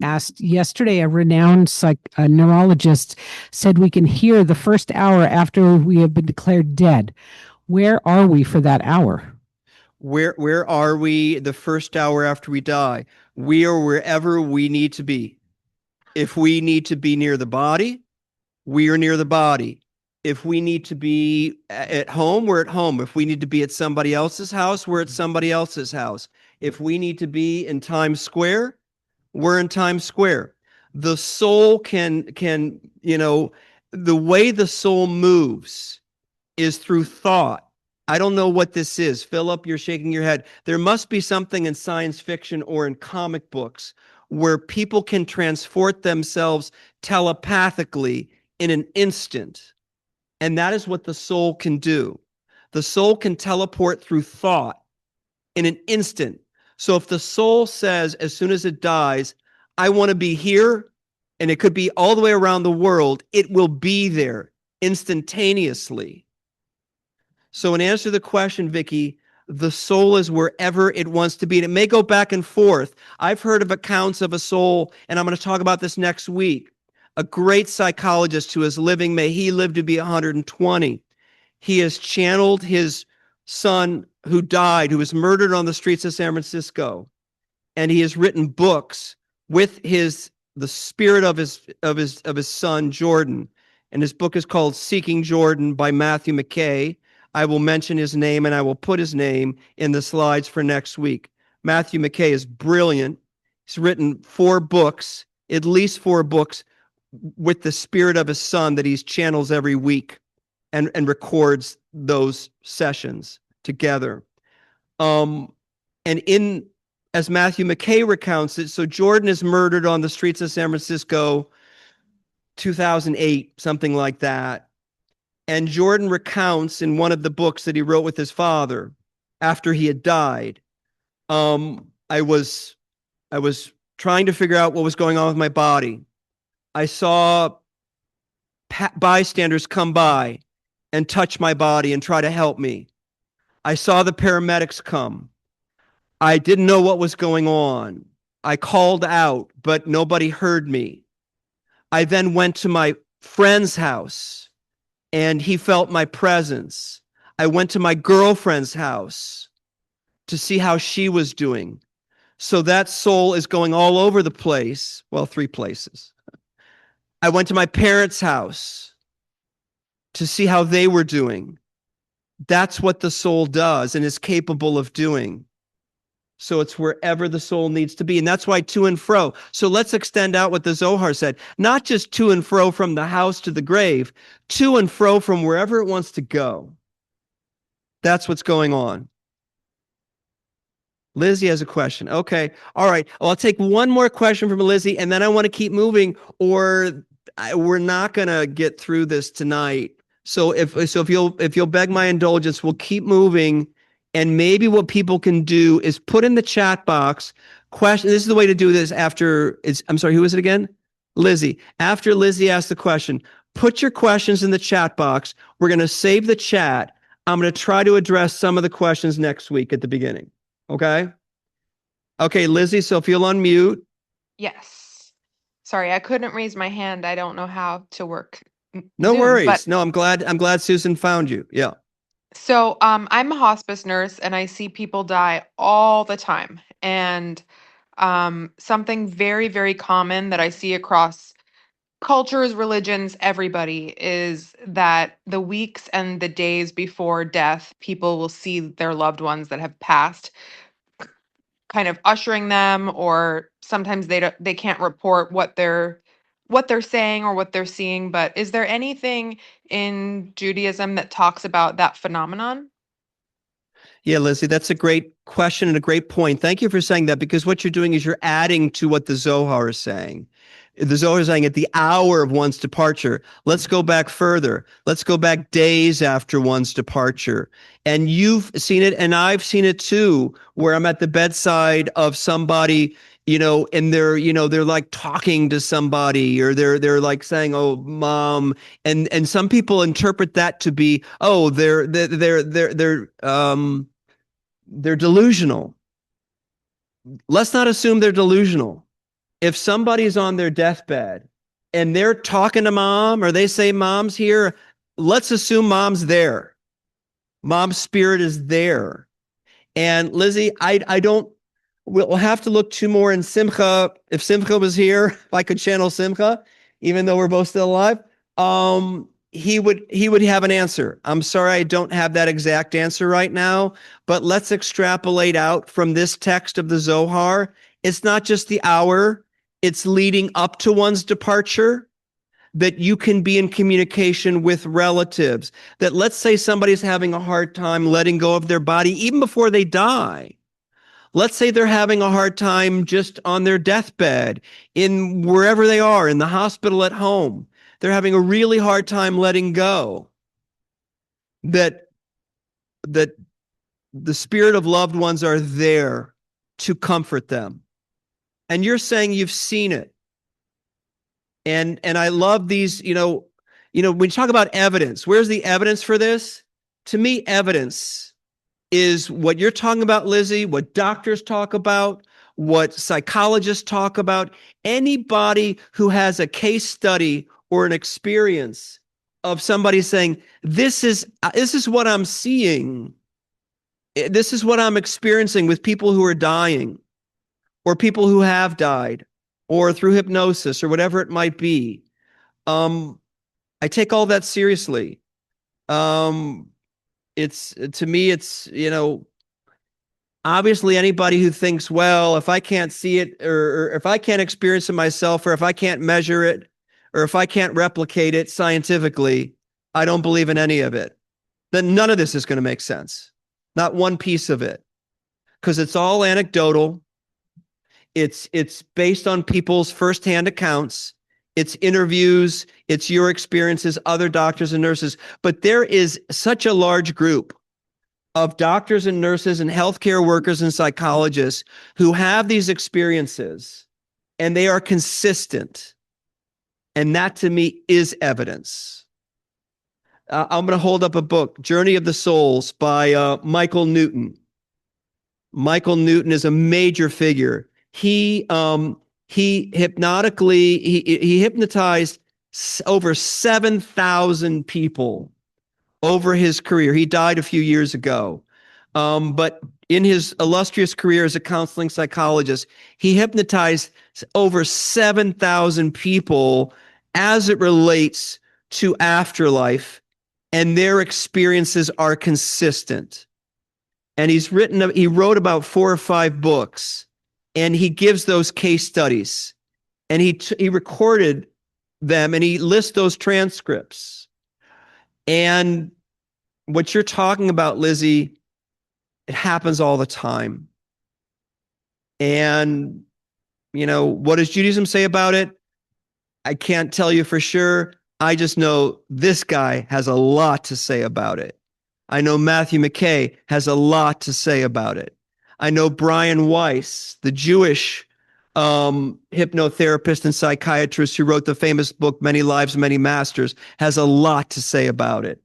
S7: asked yesterday, a renowned neurologist said we can hear the first hour after we have been declared dead. Where are we for that hour?
S1: Where are we the first hour after we die? We are wherever we need to be. If we need to be near the body, we are near the body. If we need to be at home, we're at home. If we need to be at somebody else's house, we're at somebody else's house. If we need to be in Times Square, we're in Times Square. The soul can, the way the soul moves is through thought. I don't know what this is. Philip, you're shaking your head. There must be something in science fiction or in comic books where people can transport themselves telepathically in an instant. And that is what the soul can do. The soul can teleport through thought in an instant. So if the soul says, as soon as it dies, I want to be here, and it could be all the way around the world, it will be there instantaneously. So in answer to the question, Vicky, the soul is wherever it wants to be. And it may go back and forth. I've heard of accounts of a soul, and I'm going to talk about this next week. A great psychologist who is living, may he live to be 120. He has channeled his son who died, who was murdered on the streets of San Francisco. And he has written books with the spirit of his son, Jordan. And his book is called Seeking Jordan by Matthew McKay. I will mention his name, and I will put his name in the slides for next week. Matthew McKay is brilliant. He's written 4 books, at least 4 books, with the spirit of his son that he channels every week and records those sessions together. And as Matthew McKay recounts it, so Jordan is murdered on the streets of San Francisco, 2008, something like that. And Jordan recounts in one of the books that he wrote with his father after he had died, I was trying to figure out what was going on with my body. I saw bystanders come by and touch my body and try to help me. I saw the paramedics come. I didn't know what was going on. I called out, but nobody heard me. I then went to my friend's house and he felt my presence. I went to my girlfriend's house to see how she was doing. So that soul is going all over the place. Well, 3 places. I went to my parents' house to see how they were doing. That's what the soul does and is capable of doing. So it's wherever the soul needs to be. And that's why to and fro. So let's extend out what the Zohar said. Not just to and fro from the house to the grave, to and fro from wherever it wants to go. That's what's going on. Lizzie has a question. Okay. All right. Well, I'll take one more question from Lizzie, and then I want to keep moving, or we're not going to get through this tonight. So if you'll beg my indulgence, we'll keep moving. And maybe what people can do is put in the chat box question. This is the way to do this I'm sorry, who is it again? Lizzie. After Lizzie asks the question, put your questions in the chat box. We're going to save the chat. I'm going to try to address some of the questions next week at the beginning. Okay? Okay, Lizzie, so if you'll unmute.
S8: Yes. Sorry, I couldn't raise my hand. I don't know how to work
S1: No
S8: Zoom,
S1: worries.
S8: but
S1: No, I'm glad Susan found you. Yeah.
S8: so I'm a hospice nurse and I see people die all the time. And something very, very common that I see across cultures, religions, everybody is that the weeks and the days before death, people will see their loved ones that have passed, kind of ushering them, or sometimes they can't report what they're saying or what they're seeing. But is there anything in Judaism that talks about that phenomenon?
S1: Yeah, Lizzie, that's a great question and a great point. Thank you for saying that, because what you're doing is you're adding to what the Zohar is saying. The Zohar is saying at the hour of one's departure. Let's go back further. Let's go back days after one's departure. And you've seen it, and I've seen it too, where I'm at the bedside of somebody, and they're like talking to somebody, or they're like saying, "Oh, mom," and some people interpret that to be, "Oh, they're delusional." Let's not assume they're delusional. If somebody's on their deathbed and they're talking to mom, or they say mom's here, let's assume mom's there. Mom's spirit is there. And Lizzie, we'll have to look 2 more in Simcha. If Simcha was here, if I could channel Simcha, even though we're both still alive, he would have an answer. I'm sorry, I don't have that exact answer right now, but let's extrapolate out from this text of the Zohar. It's not just the hour, it's leading up to one's departure, that you can be in communication with relatives. That, let's say somebody's having a hard time letting go of their body even before they die. Let's say they're having a hard time just on their deathbed, in wherever they are, in the hospital, at home. They're having a really hard time letting go. That the spirit of loved ones are there to comfort them. And you're saying you've seen it. And I love these, when you talk about evidence, where's the evidence for this? To me, evidence is what you're talking about, Lizzie, what doctors talk about, what psychologists talk about. Anybody who has a case study or an experience of somebody saying, this is what I'm seeing. This is what I'm experiencing with people who are dying, or people who have died, or through hypnosis, or whatever it might be. I take all that seriously. It's, to me, it's, obviously anybody who thinks, well, if I can't see it, or if I can't experience it myself, or if I can't measure it, or if I can't replicate it scientifically, I don't believe in any of it. Then none of this is going to make sense. Not one piece of it. Because it's all anecdotal. It's based on people's firsthand accounts. It's interviews. It's your experiences, other doctors and nurses. But there is such a large group of doctors and nurses and healthcare workers and psychologists who have these experiences and they are consistent. And that to me is evidence. I'm going to hold up a book, Journey of the Souls by Michael Newton. Michael Newton is a major figure. He hypnotized over 7,000 people over his career. He died a few years ago. But in his illustrious career as a counseling psychologist, he hypnotized over 7,000 people as it relates to afterlife, and their experiences are consistent. And he wrote about 4 or 5 books, and he gives those case studies, and he recorded them, and he lists those transcripts. And what you're talking about, Lizzie, it happens all the time. And, what does Judaism say about it? I can't tell you for sure. I just know this guy has a lot to say about it. I know Matthew McKay has a lot to say about it. I know Brian Weiss, the Jewish hypnotherapist and psychiatrist who wrote the famous book, Many Lives, Many Masters, has a lot to say about it.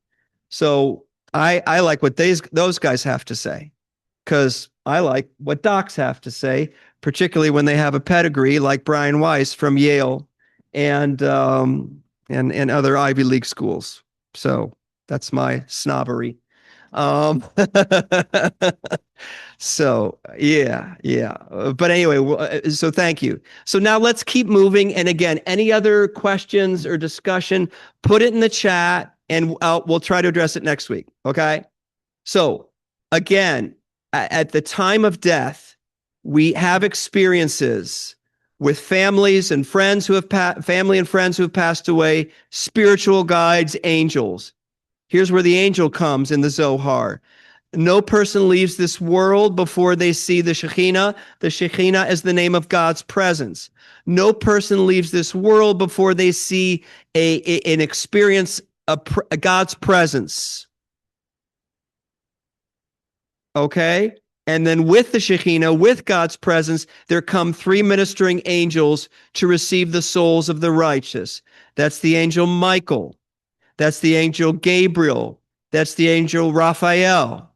S1: So I like what those guys have to say, because I like what docs have to say, particularly when they have a pedigree like Brian Weiss from Yale and other Ivy League schools. So that's my snobbery. So yeah. But anyway, so thank you. So now let's keep moving. And again, any other questions or discussion, put it in the chat and we'll try to address it next week. Okay. So again, at the time of death, we have experiences with families and friends who have passed away, spiritual guides, angels. Here's where the angel comes in the Zohar. No person leaves this world before they see the Shekhinah. The Shekhinah is the name of God's presence. No person leaves this world before they see an experience of God's presence. Okay? And then with the Shekhinah, with God's presence, there come 3 ministering angels to receive the souls of the righteous. That's the angel Michael. That's the angel Gabriel. That's the angel Raphael.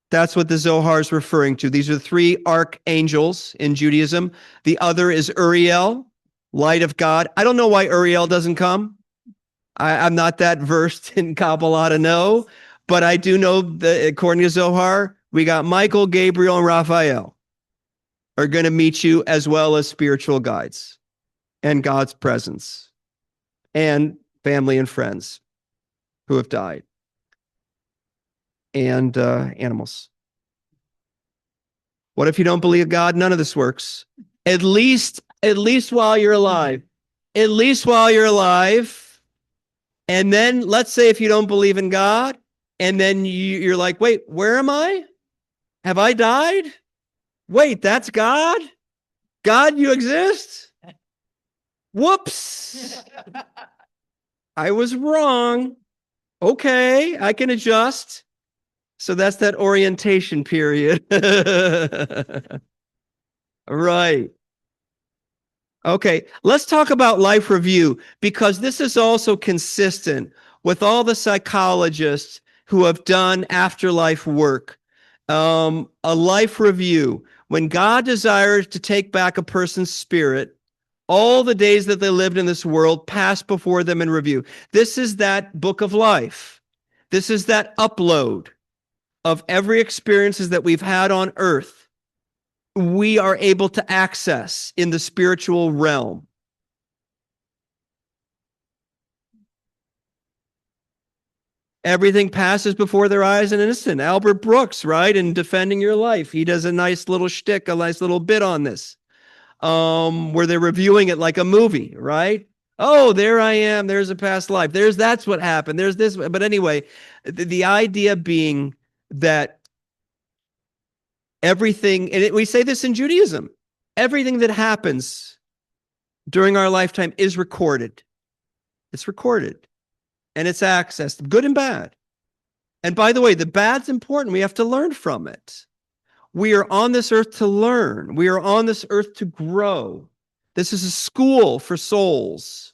S1: That's what the Zohar is referring to. These are 3 archangels in Judaism. The other is Uriel, light of God. I don't know why Uriel doesn't come. I'm not that versed in Kabbalah to know, but I do know that according to Zohar, we got Michael, Gabriel, and Raphael are going to meet you, as well as spiritual guides and God's presence and family and friends who have died, and animals. What if you don't believe God? None of this works. At least while you're alive. At least while you're alive. And then let's say if you don't believe in God, and then you're like, wait, where am I? Have I died? Wait, that's God? God, you exist? Whoops. I was wrong. Okay, I can adjust. So that's that orientation period. Right. Okay, let's talk about life review, because this is also consistent with all the psychologists who have done afterlife work. A life review. When God desires to take back a person's spirit, all the days that they lived in this world pass before them in review. This is that book of life. This is that upload of every experiences that we've had on earth. We are able to access in the spiritual realm. Everything passes before their eyes and innocent. Albert Brooks, right? In Defending Your Life, he does a nice little shtick, a nice little bit on this, where they're reviewing it like a movie, right? Oh, there I am. There's a past life. That's what happened. There's this. But anyway, the idea being that everything, and we say this in Judaism, everything that happens during our lifetime is recorded. It's recorded and it's accessed, good and bad. And by the way, the bad's important. We have to learn from it. We are on this earth to learn. We are on this earth to grow. This is a school for souls.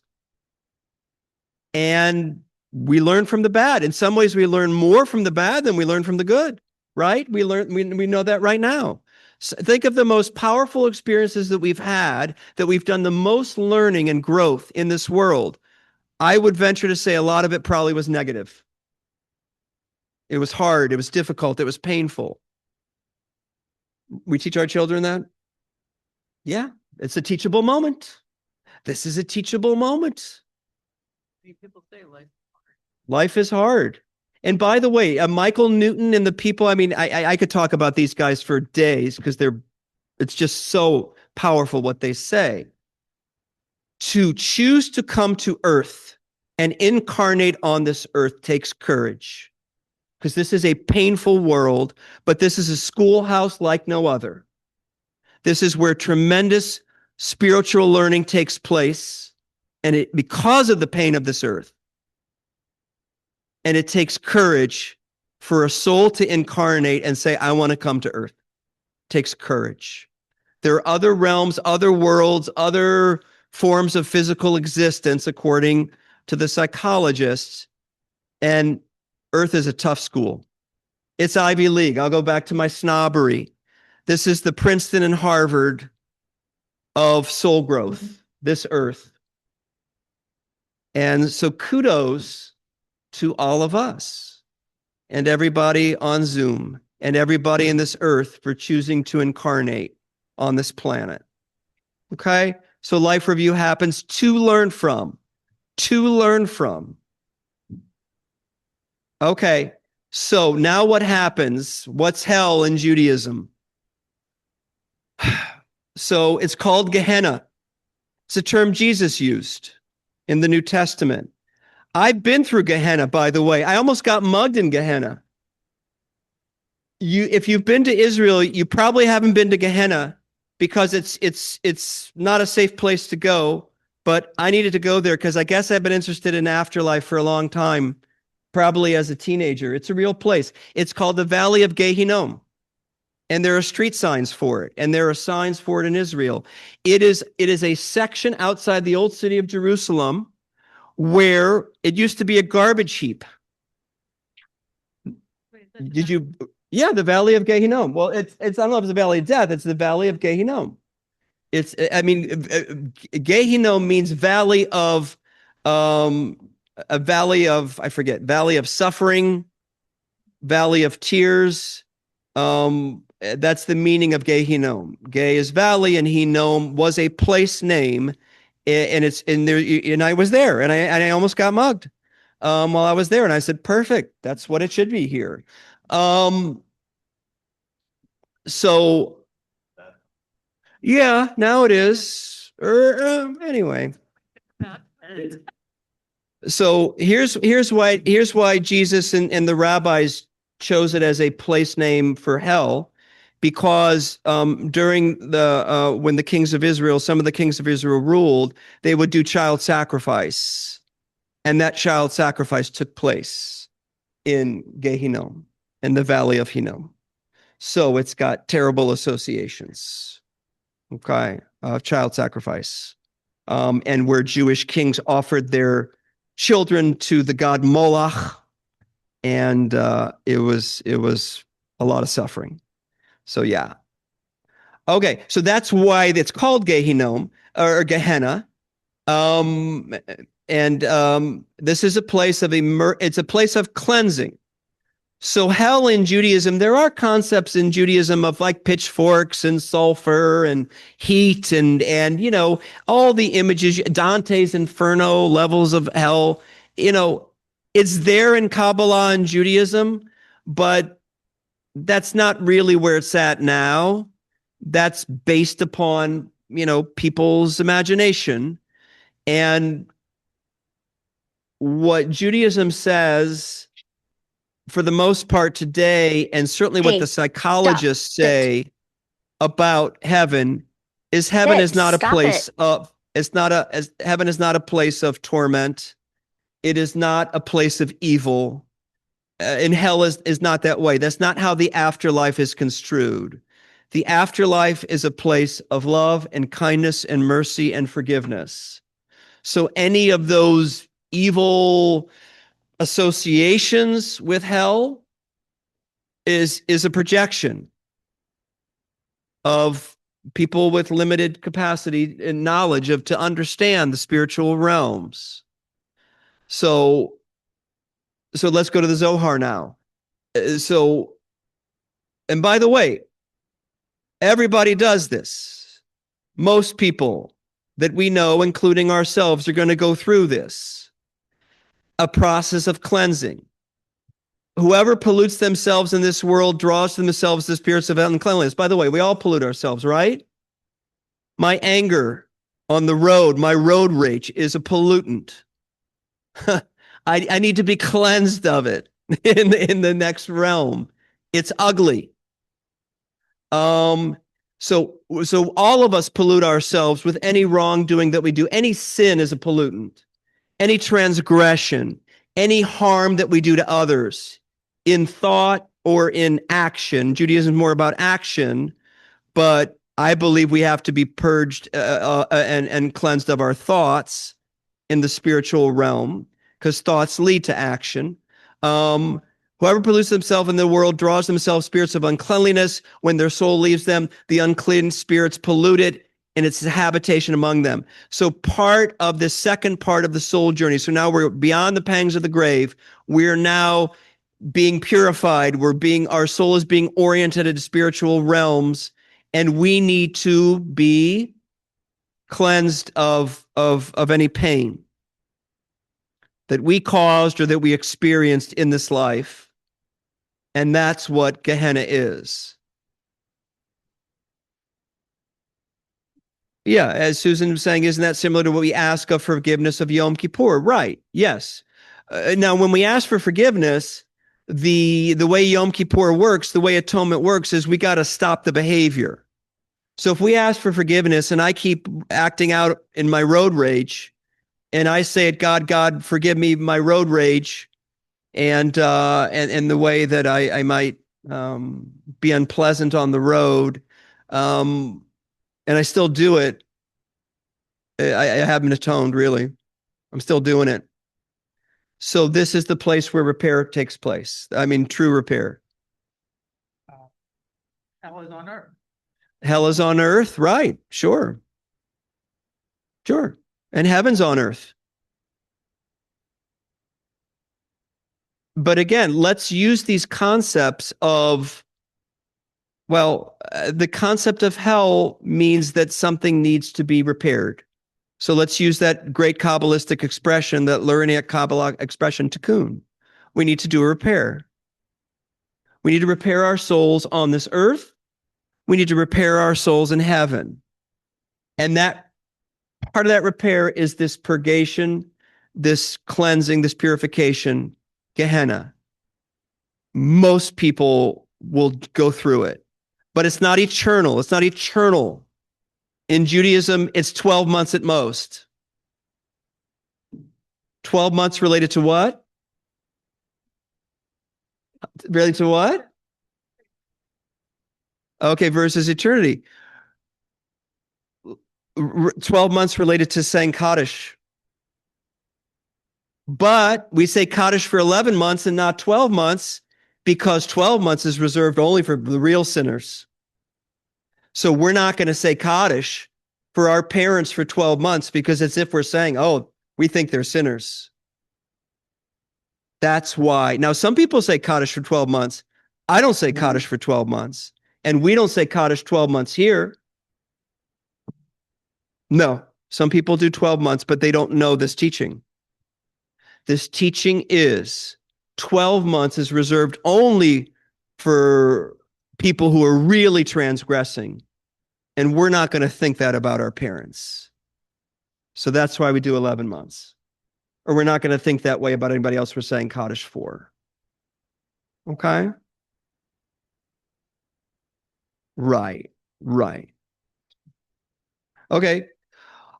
S1: And we learn from the bad. In some ways, we learn more from the bad than we learn from the good, right? We know that right now. So think of the most powerful experiences that we've had, that we've done the most learning and growth in this world. I would venture to say a lot of it probably was negative. It was hard. It was difficult. It was painful. We teach our children that. Yeah, it's a teachable moment. This is a teachable moment.
S2: People say
S1: Life is hard. And by the way, Michael Newton and the people, I mean, I could talk about these guys for days because it's just so powerful what they say. To choose to come to earth and incarnate on this earth takes courage, because this is a painful world, but this is a schoolhouse like no other. This is where tremendous spiritual learning takes place, and because of the pain of this earth. And it takes courage for a soul to incarnate and say, I want to come to earth. It takes courage. There are other realms, other worlds, other forms of physical existence, according to the psychologists. And earth is a tough school. It's Ivy League. I'll go back to my snobbery. This is the Princeton and Harvard of soul growth, this earth. And so kudos to all of us and everybody on Zoom and everybody in this earth for choosing to incarnate on this planet. Okay? So life review happens to learn from. Okay. So now what happens? What's hell in Judaism? So it's called Gehenna. It's a term Jesus used in the New Testament. I've been through Gehenna, by the way. I almost got mugged in Gehenna. If you've been to Israel, you probably haven't been to Gehenna because it's not a safe place to go. But I needed to go there because I guess I've been interested in afterlife for a long time, probably as a teenager. It's a real place. It's called the Valley of Gehinnom. And there are street signs for it, and there are signs for it in Israel. It is a section outside the old city of Jerusalem where it used to be a garbage heap. Did you? Yeah, the Valley of Gehinnom. Well, it's I don't know if it's the Valley of Death. It's the Valley of Gehinnom. Gehinnom means valley of, a valley of, I forget, valley of suffering, valley of tears. That's the meaning of Gehinnom. Ge is valley, and Hinnom was a place name, and it's in there. And I was there, and I almost got mugged while I was there, and I said, "Perfect, that's what it should be here." So yeah, now it is. Anyway. So here's why Jesus and the rabbis chose it as a place name for hell, because during the when the kings of Israel, some of the kings of Israel ruled, they would do child sacrifice, and that child sacrifice took place in Gehinnom, in the Valley of Hinnom. So it's got terrible associations, okay, of child sacrifice, and where Jewish kings offered their children to the god Moloch, and it was a lot of suffering. So yeah, okay, so that's why it's called Gehinnom or Gehenna, and this is a place of it's a place of cleansing. So hell in Judaism, there are concepts in Judaism of like pitchforks and sulfur and heat and you know, all the images, Dante's Inferno, levels of hell, you know, it's there in Kabbalah and Judaism, but that's not really where it's at now. That's based upon, you know, people's imagination. And what Judaism says, for the most part today, and certainly what the psychologists say about heaven, is heaven is not a place of, heaven is not a place of torment. It is not a place of evil. And hell is not that way. That's not how the afterlife is construed. The afterlife is a place of love and kindness and mercy and forgiveness. So any of those evil associations with hell is a projection of people with limited capacity and knowledge to understand the spiritual realms. So let's go to the Zohar now. And by the way, everybody does this. Most people that we know, including ourselves, are going to go through this, a process of cleansing. Whoever pollutes themselves in this world draws to themselves the spirits of uncleanliness. By the way, we all pollute ourselves, right? My anger on the road, my road rage is a pollutant. I need to be cleansed of it in the next realm. It's ugly. So all of us pollute ourselves with any wrongdoing that we do. Any sin is a pollutant. Any transgression, any harm that we do to others in thought or in action. Judaism is more about action, but I believe we have to be purged and cleansed of our thoughts in the spiritual realm, because thoughts lead to action. Whoever pollutes themselves in the world draws themselves spirits of uncleanliness. When their soul leaves them, the unclean spirits pollute it, and it's a habitation among them. So part of the second part of the soul journey, so now we're beyond the pangs of the grave. We're now being purified. Our soul is being oriented into spiritual realms, and we need to be cleansed of any pain that we caused or that we experienced in this life. And that's what Gehenna is. Yeah, as Susan was saying, isn't that similar to what we ask of forgiveness of Yom Kippur? Right, yes. Now, when we ask for forgiveness, the way Yom Kippur works, the way atonement works, is we got to stop the behavior. So if we ask for forgiveness and I keep acting out in my road rage, and I say it, God, forgive me my road rage, and the way that I might be unpleasant on the road, and I still do it, I haven't atoned, really. I'm still doing it. So this is the place where repair takes place. I mean, true repair.
S9: Hell is on earth.
S1: Hell is on earth, right? Sure. And heaven's on earth. But again, let's use these concepts of, the concept of hell means that something needs to be repaired. So let's use that great Kabbalistic expression, that Luraniac Kabbalah expression, tikkun. We need to do a repair. We need to repair our souls on this earth. We need to repair our souls in heaven. And that part of that repair is this purgation, this cleansing, this purification, Gehenna. Most people will go through it, but it's not eternal. It's not eternal. In Judaism, it's 12 months at most. 12 months related to what? Related to what? Okay, versus eternity. 12 months related to saying Kaddish. But we say Kaddish for 11 months and not 12 months because 12 months is reserved only for the real sinners. So we're not going to say Kaddish for our parents for 12 months because it's if we're saying, oh, we think they're sinners. That's why. Now, some people say Kaddish for 12 months. I don't say Kaddish for 12 months. And we don't say Kaddish 12 months here. No, some people do 12 months, but they don't know this teaching. This teaching is 12 months is reserved only for people who are really transgressing. And we're not going to think that about our parents. So that's why we do 11 months. Or we're not going to think that way about anybody else we're saying Kaddish for. Okay? Right. Okay.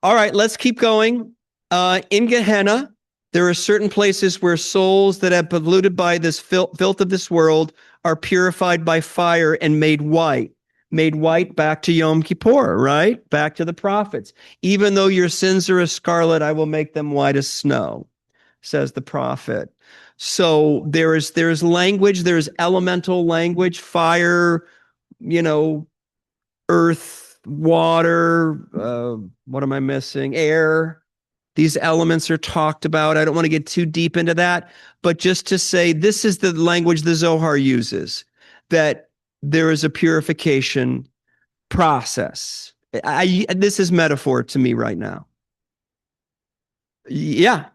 S1: All right, let's keep going. In Gehenna, There are certain places where souls that have polluted by this filth of this world are purified by fire and made white. Made white back to Yom Kippur, right? Back to the prophets. Even though your sins are as scarlet, I will make them white as snow, says the prophet. So there's language, there's elemental language, fire, earth, water, what am I missing? Air. These elements are talked about. I don't want to get too deep into that, but just to say this is the language the Zohar uses, that there is a purification process. This is metaphor to me right now. Yeah.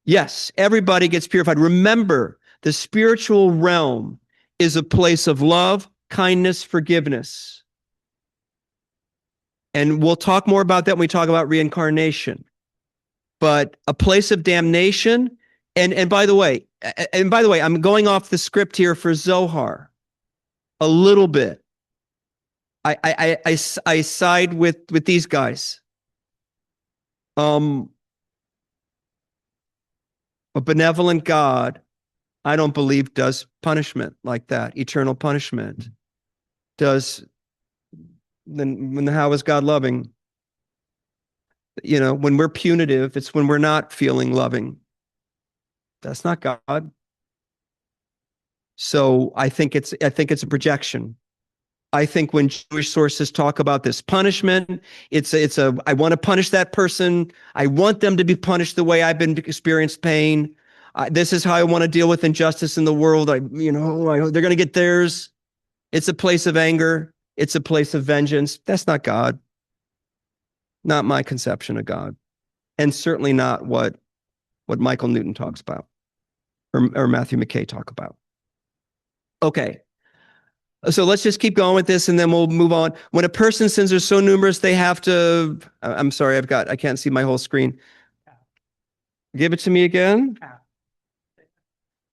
S1: Yes, everybody gets purified. Remember, the spiritual realm is a place of love, kindness, forgiveness. And we'll talk more about that when we talk about reincarnation. But a place of damnation, and by the way, I'm going off the script here for Zohar a little bit. I side with these guys. A benevolent God, I don't believe, does punishment like that, eternal punishment. Then how is God loving? When we're punitive, it's when we're not feeling loving. That's not God. So I think it's a projection. I think when Jewish sources talk about this punishment, it's I want to punish that person. I want them to be punished the way I've been experienced pain. This is how I want to deal with injustice in the world. They're going to get theirs. It's a place of anger. It's a place of vengeance. That's not God. Not my conception of God, and certainly not what Michael Newton talks about, or Matthew McKay talk about. Okay, so let's just keep going with this, and then we'll move on. When a person's sins are so numerous, they have to. I'm sorry, I can't see my whole screen. Give it to me again.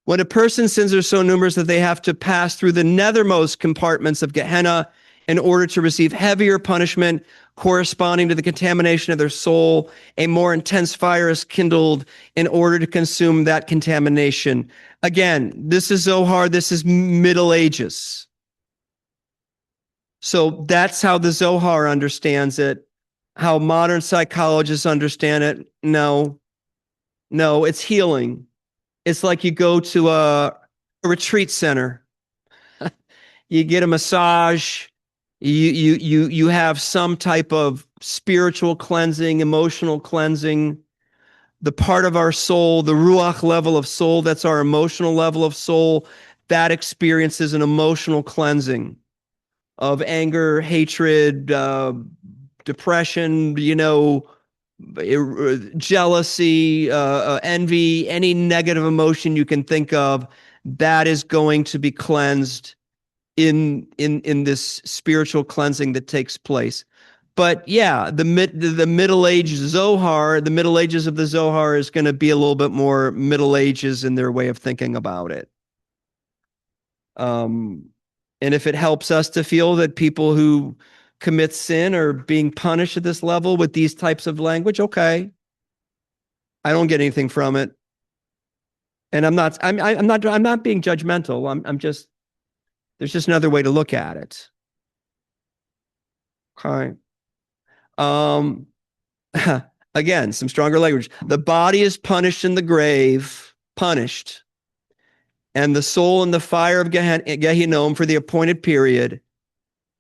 S1: When a person's sins are so numerous that they have to pass through the nethermost compartments of Gehenna in order to receive heavier punishment corresponding to the contamination of their soul, a more intense fire is kindled in order to consume that contamination. Again, this is Zohar, this is Middle Ages. So that's how the Zohar understands it. How modern psychologists understand it, no, it's healing. It's like you go to a retreat center. You get a massage. You have some type of spiritual cleansing, emotional cleansing. The part of our soul, the ruach level of soul, that's our emotional level of soul, that experiences an emotional cleansing of anger, hatred, depression, jealousy, envy, any negative emotion you can think of, that is going to be cleansed in this spiritual cleansing that takes place. But yeah, the Middle Age Zohar, the Middle Ages of the Zohar is going to be a little bit more Middle Ages in their way of thinking about it. And if it helps us to feel that people who commit sin are being punished at this level with these types of language, okay. I don't get anything from it. And I'm not being judgmental. I'm just, there's just another way to look at it. Okay. Again, some stronger language. The body is punished in the grave, punished, and the soul in the fire of Gehinnom for the appointed period.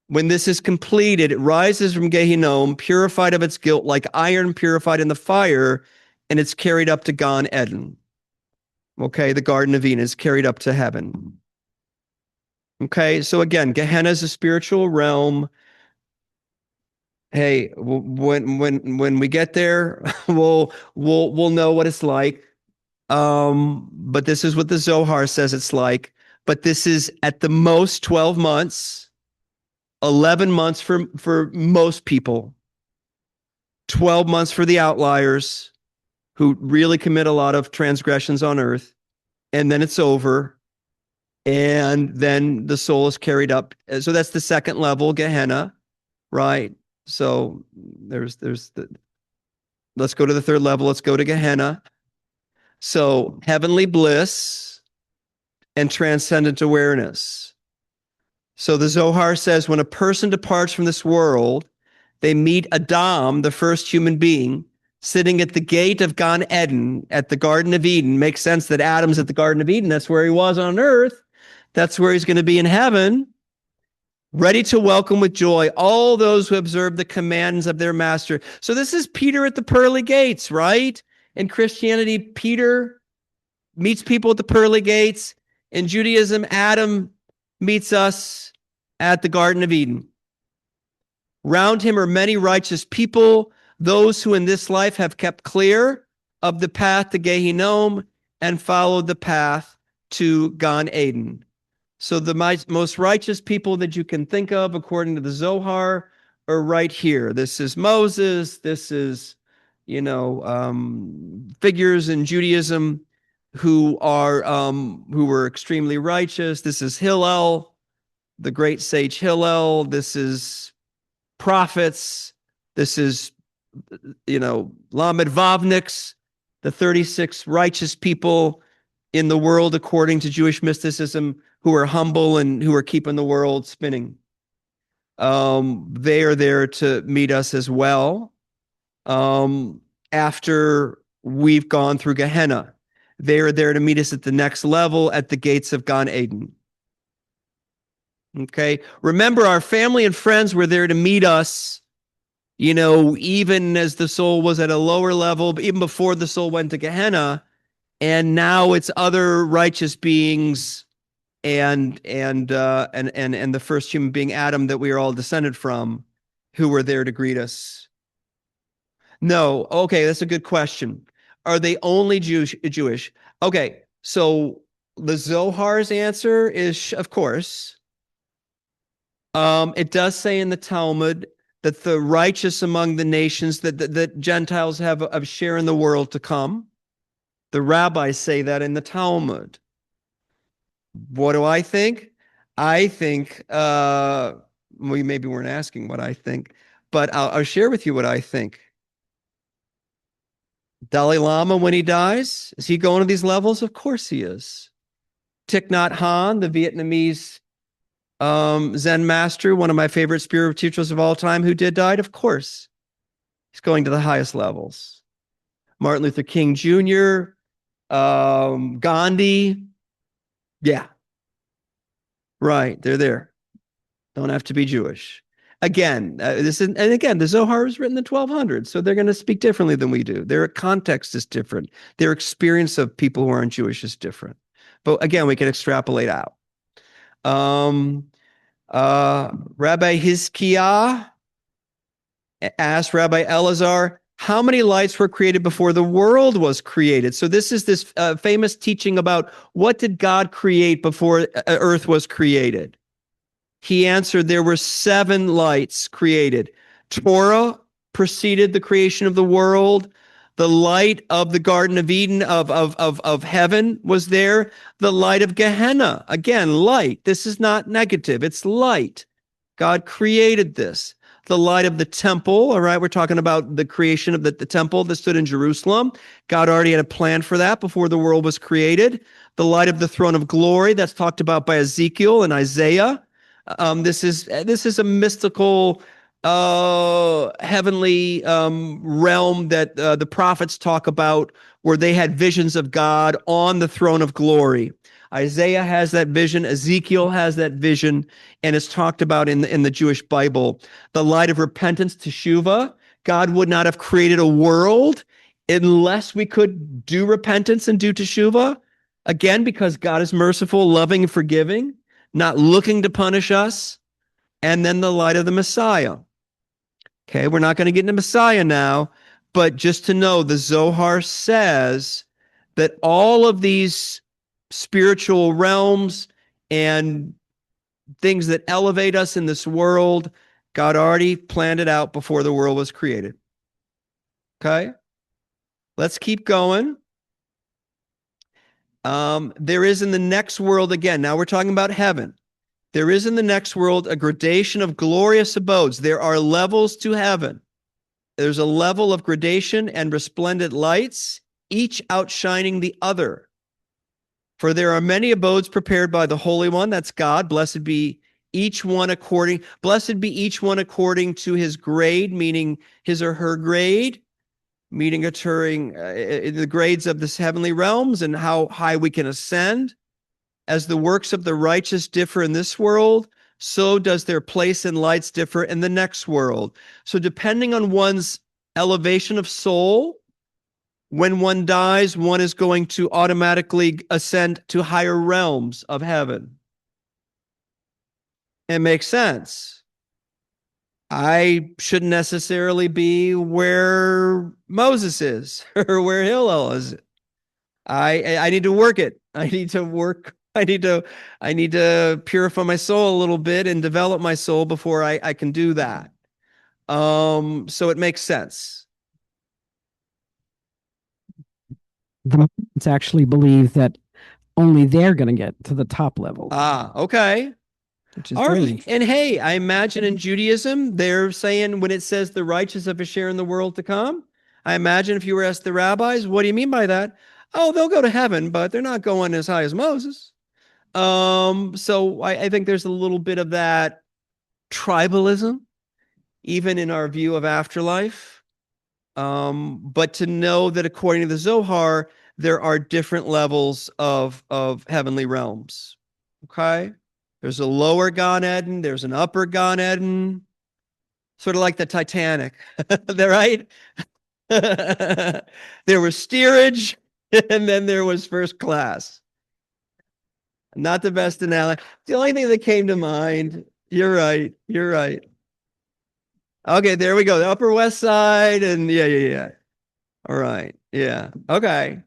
S1: When this is completed, it rises from Gehinnom, purified of its guilt, like iron purified in the fire, and it's carried up to Gan Eden. Okay, the Garden of Eden is carried up to heaven. Okay, so again, Gehenna is a spiritual realm. Hey, when we get there, we'll know what it's like. But this is what the Zohar says it's like. But this is at the most 12 months, 11 months for most people, 12 months for the outliers who really commit a lot of transgressions on earth, and then it's over, and then the soul is carried up. So that's the second level, Gehenna, right? So there's let's go to the third level. Let's go to Gehenna. So heavenly bliss and transcendent awareness. So the Zohar says when a person departs from this world, they meet Adam, the first human being, sitting at the gate of Gan Eden at the Garden of Eden. Makes sense that Adam's at the Garden of Eden. That's where he was on earth. That's where he's going to be in heaven, ready to welcome with joy all those who observe the commands of their master. So this is Peter at the pearly gates, right? In Christianity, Peter meets people at the pearly gates. In Judaism, Adam meets us at the Garden of Eden. Round him are many righteous people, those who in this life have kept clear of the path to Gehinnom and followed the path to Gan Eden. So the most righteous people that you can think of, according to the Zohar, are right here. This is Moses. This is, figures in Judaism who were extremely righteous. This is Hillel, the great sage Hillel. This is prophets. This is, Lamed Vavniks, the 36 righteous people in the world according to Jewish mysticism who are humble and who are keeping the world spinning. They are there to meet us as well. After we've gone through Gehenna, they are there to meet us at the next level at the gates of Gan Eden. Okay. Remember, our family and friends were there to meet us, even as the soul was at a lower level, even before the soul went to Gehenna. And now it's other righteous beings and the first human being, Adam, that we are all descended from, who were there to greet us. No. Okay, that's a good question. Are they only Jewish? Okay, so the Zohar's answer is, of course. It does say in the Talmud that the righteous among the nations, that Gentiles have a share in the world to come. The rabbis say that in the Talmud. What do I think? I think, we maybe weren't asking what I think, but I'll share with you what I think. Dalai Lama, when he dies, is he going to these levels? Of course he is. Thich Nhat Hanh, the Vietnamese Zen master, one of my favorite spiritual teachers of all time, who died, of course. He's going to the highest levels. Martin Luther King Jr., Gandhi. Yeah. Right. They're there. Don't have to be Jewish. Again, the Zohar was written in the 1200s, so they're going to speak differently than we do. Their context is different. Their experience of people who aren't Jewish is different. But again, we can extrapolate out. Rabbi Hizkiah asked Rabbi Elazar, how many lights were created before the world was created? So this is this famous teaching about what did God create before earth was created? He answered, there were 7 lights created. Torah preceded the creation of the world. The light of the Garden of Eden, of heaven, was there. The light of Gehenna, again, light. This is not negative. It's light. God created this. The light of the temple, all right, we're talking about the creation of the temple that stood in Jerusalem. God already had a plan for that before the world was created. The light of the throne of glory, that's talked about by Ezekiel and Isaiah. This is a mystical, heavenly realm that the prophets talk about, where they had visions of God on the throne of glory. Isaiah has that vision. Ezekiel has that vision, and it's talked about in the Jewish Bible. The light of repentance, teshuvah. God would not have created a world unless we could do repentance and do teshuvah. Again, because God is merciful, loving, and forgiving, not looking to punish us. And then the light of the Messiah. Okay, we're not going to get into Messiah now, but just to know, the Zohar says that all of these spiritual realms and things that elevate us in this world, God already planned it out before the world was created. Okay, let's keep going. There is in the next world, again, now we're talking about heaven. There is in the next world a gradation of glorious abodes. There are levels to heaven. There's a level of gradation and resplendent lights each outshining the other. For there are many abodes prepared by the Holy One, that's God. Blessed be each one according to his grade, meaning his or her grade, meaning occurring the grades of the heavenly realms and how high we can ascend. As the works of the righteous differ in this world, so does their place in lights differ in the next world. So depending on one's elevation of soul, when one dies, one is going to automatically ascend to higher realms of heaven. It makes sense. I shouldn't necessarily be where Moses is or where Hillel is. I need to work it. I need to purify my soul a little bit and develop my soul before I can do that. So it makes sense.
S7: The Mormons actually believe that only they're going to get to the top level.
S1: Okay.
S7: Which is
S1: All
S7: very
S1: right.
S7: interesting.
S1: And hey, I imagine in Judaism, they're saying when it says the righteous have a share in the world to come, I imagine if you were asked the rabbis, what do you mean by that? Oh, they'll go to heaven, but they're not going as high as Moses. So I think there's a little bit of that tribalism, even in our view of afterlife. But to know that according to the Zohar, there are different levels of heavenly realms. Okay? There's a lower Gan Eden, there's an upper Gan Eden, sort of like the Titanic. They're right? There was steerage, and then there was first class. Not the best analogy. The only thing that came to mind, you're right. Okay, there we go. The Upper West Side, and yeah. All right. Yeah. Okay.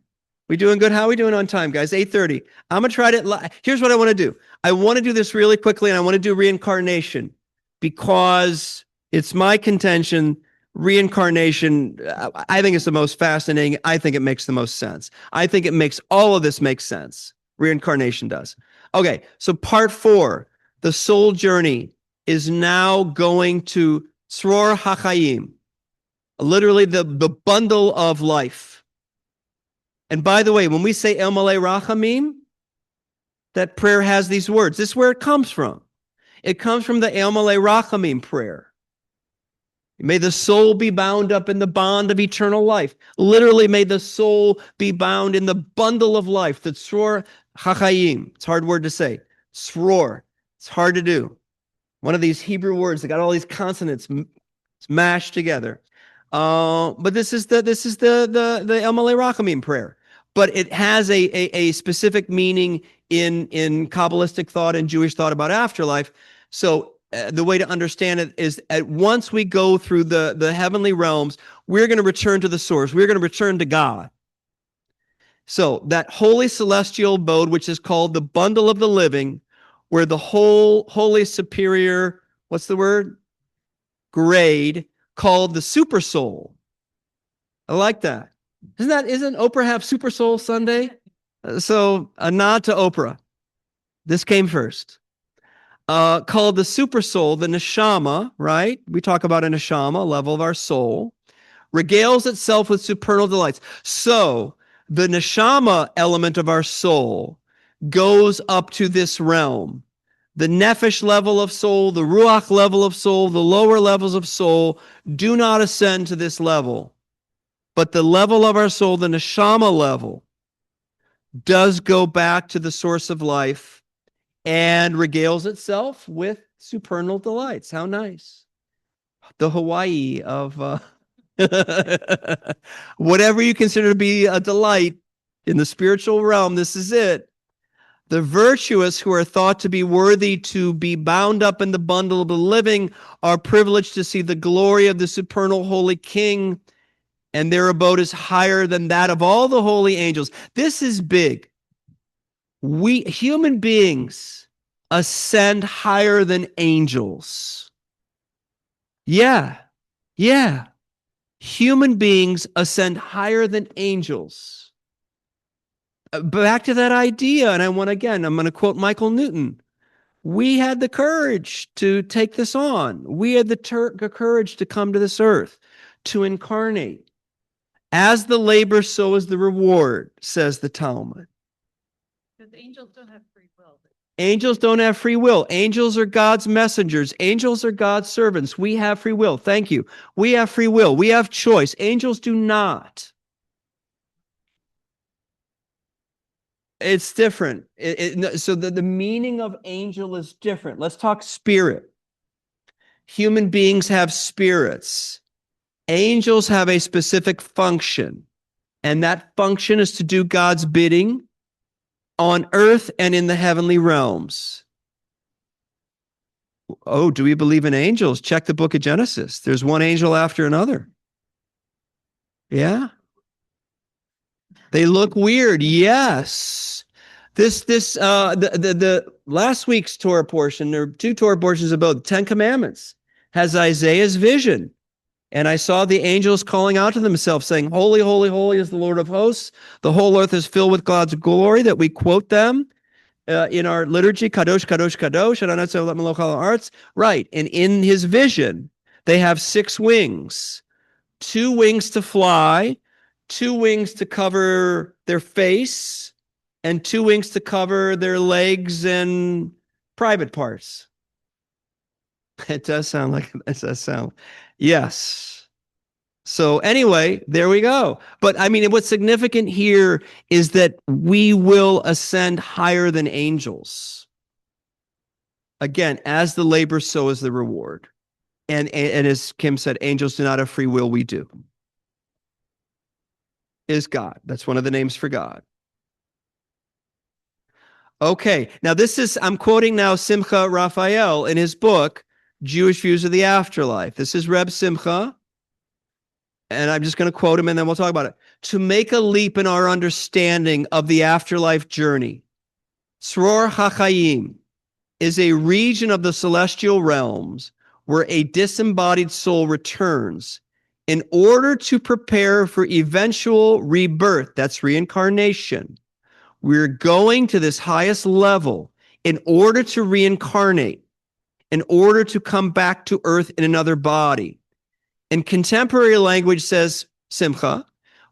S1: We doing good? How are we doing on time, guys? 8:30. I'm going to try to, here's what I want to do. I want to do this really quickly, and I want to do reincarnation because it's my contention. Reincarnation, I think it's the most fascinating. I think it makes the most sense. I think it makes all of this make sense. Reincarnation does. Okay. So part 4, the soul journey is now going to Tzror HaChaim, literally the bundle of life. And by the way, when we say El Malei Rachamim, that prayer has these words. This is where it comes from. It comes from the El Malei Rachamim prayer. May the soul be bound up in the bond of eternal life. Literally, may the soul be bound in the bundle of life, the Tzror HaChaim. It's a hard word to say. Tzror. It's hard to do. One of these Hebrew words that got all these consonants mashed together. But this is the El Malei Rachamim prayer. But it has a specific meaning in Kabbalistic thought and Jewish thought about afterlife. So the way to understand it is at once we go through the heavenly realms, we're going to return to the source. We're going to return to God. So that holy celestial abode, which is called the bundle of the living, where the whole holy superior, what's the word? Grade, called the super soul. I like that. Isn't Oprah have Super Soul Sunday? So a nod to Oprah. This came first. Called the super soul, the neshama, right? We talk about a neshama, level of our soul, regales itself with supernal delights. So the neshama element of our soul goes up to this realm. The nephesh level of soul, the ruach level of soul, the lower levels of soul do not ascend to this level. But the level of our soul, the neshama level, does go back to the source of life and regales itself with supernal delights. How nice. The Hawaii of whatever you consider to be a delight in the spiritual realm, this is it. The virtuous who are thought to be worthy to be bound up in the bundle of the living are privileged to see the glory of the supernal holy king, and their abode is higher than that of all the holy angels. This is big. We human beings ascend higher than angels. Yeah. Human beings ascend higher than angels. Back to that idea, and I'm going to quote Michael Newton. We had the courage to take this on. We had the courage to come to this earth, to incarnate. As the labor, so is the reward, says the Talmud.
S2: Because angels don't have free will.
S1: Angels don't have free will. Angels are God's messengers. Angels are God's servants. We have free will. Thank you. We have free will. We have choice. Angels do not. It's different. So the meaning of angel is different. Let's talk spirit. Human beings have spirits. Angels have a specific function, and that function is to do God's bidding on earth and in the heavenly realms. Oh, do we believe in angels? Check the book of Genesis. There's one angel after another. Yeah. They look weird. Yes. The last week's Torah portion, there are 2 Torah portions about the 10 Commandments, has Isaiah's vision. And I saw the angels calling out to themselves, saying, "Holy, holy, holy is the Lord of hosts. The whole earth is filled with God's glory," that we quote them in our liturgy, Kadosh, Kadosh, Kadosh, and Anatzel Melech Arts. Right. And in his vision, they have 6 wings, 2 wings to fly, 2 wings to cover their face, and 2 wings to cover their legs and private parts. It does sound like it does sound. Yes. So anyway, there we go. But I mean, what's significant here is that we will ascend higher than angels. Again, as the labor, so is the reward. And as Kim said, angels do not have free will. We do. Is God. That's one of the names for God. Okay. Now I'm quoting now Simcha Raphael in his book, Jewish Views of the Afterlife. This is Reb Simcha. And I'm just going to quote him and then we'll talk about it. To make a leap in our understanding of the afterlife journey, Tzror HaChaim is a region of the celestial realms where a disembodied soul returns in order to prepare for eventual rebirth. That's reincarnation. We're going to this highest level in order to reincarnate, in order to come back to earth in another body. In contemporary language, says Simcha,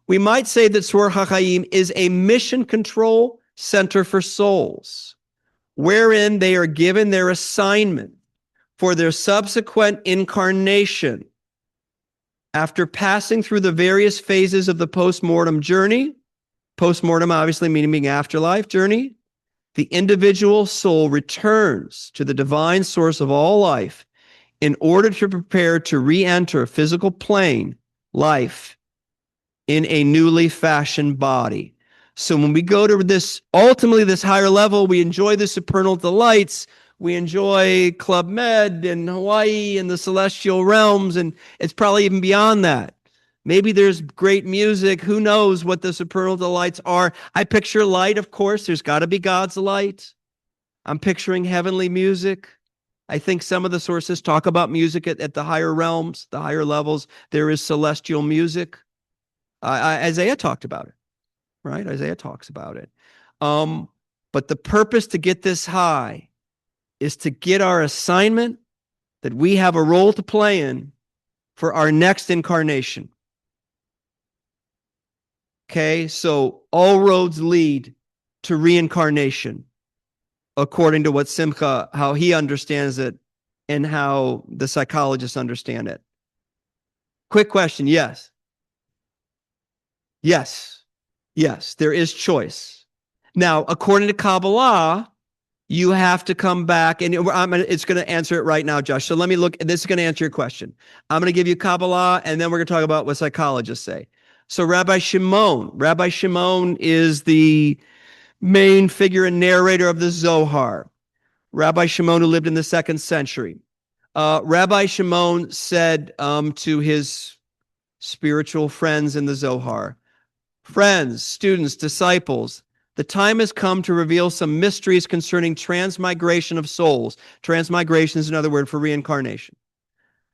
S1: we might say that Tzror HaChaim is a mission control center for souls, wherein they are given their assignment for their subsequent incarnation. After passing through the various phases of the post-mortem journey, post-mortem obviously meaning afterlife journey, the individual soul returns to the divine source of all life in order to prepare to re-enter physical plane life in a newly fashioned body. So when we go to this, ultimately this higher level, we enjoy the supernal delights, we enjoy Club Med and Hawaii and the celestial realms, and it's probably even beyond that. Maybe there's great music. Who knows what the supernal delights are? I picture light, of course. There's got to be God's light. I'm picturing heavenly music. I think some of the sources talk about music at the higher realms, the higher levels. There is celestial music. Isaiah talked about it, right? Isaiah talks about it. But the purpose to get this high is to get our assignment that we have a role to play in for our next incarnation. Okay, so all roads lead to reincarnation, according to what Simcha, how he understands it and how the psychologists understand it. Quick question. Yes. Yes. Yes. There is choice. Now, according to Kabbalah, you have to come back and it's going to answer it right now, Josh. So let me look. This is going to answer your question. I'm going to give you Kabbalah and then we're going to talk about what psychologists say. So Rabbi Shimon is the main figure and narrator of the Zohar. Rabbi Shimon, who lived in the 2nd century. Rabbi Shimon said to his spiritual friends in the Zohar, friends, students, disciples, the time has come to reveal some mysteries concerning transmigration of souls. Transmigration is another word for reincarnation.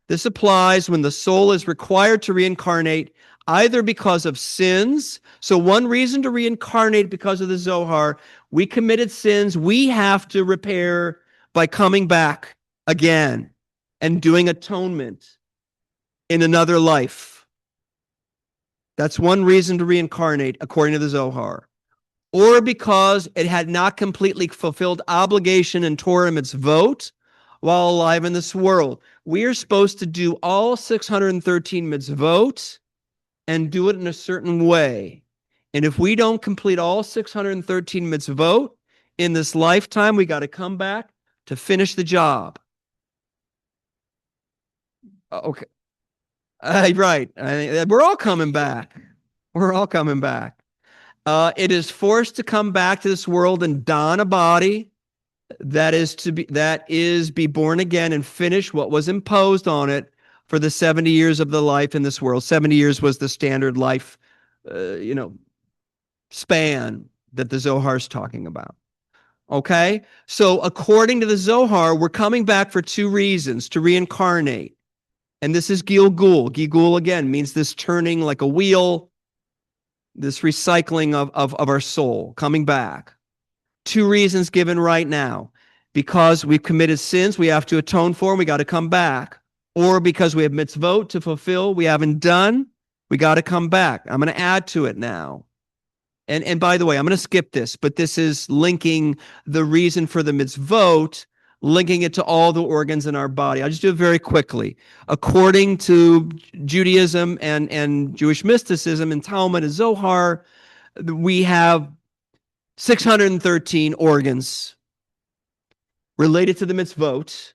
S1: This applies when the soul is required to reincarnate either because of sins. So one reason to reincarnate because of the Zohar, we committed sins we have to repair by coming back again and doing atonement in another life. That's one reason to reincarnate, according to the Zohar. Or because it had not completely fulfilled obligation in Torah mitzvot while alive in this world. We are supposed to do all 613 mitzvot and do it in a certain way. And if we don't complete all 613 mitzvot in this lifetime, we got to come back to finish the job. Okay. Right. We're all coming back. We're all coming back. It is forced to come back to this world and don a body that is be born again and finish what was imposed on it for the 70 years of the life in this world. 70 years was the standard life, span that the Zohar is talking about. Okay? So according to the Zohar, we're coming back for two reasons: to reincarnate. And this is Gilgul. Gilgul, again, means this turning like a wheel, this recycling of our soul, coming back. Two reasons given right now: because we've committed sins we have to atone for, and we got to come back. Or because we have mitzvot to fulfill we haven't done, we got to come back. I'm going to add to it now. And by the way, I'm going to skip this, but this is linking the reason for the mitzvot, linking it to all the organs in our body. I'll just do it very quickly. According to Judaism and Jewish mysticism and Talmud and Zohar, we have 613 organs related to the mitzvot,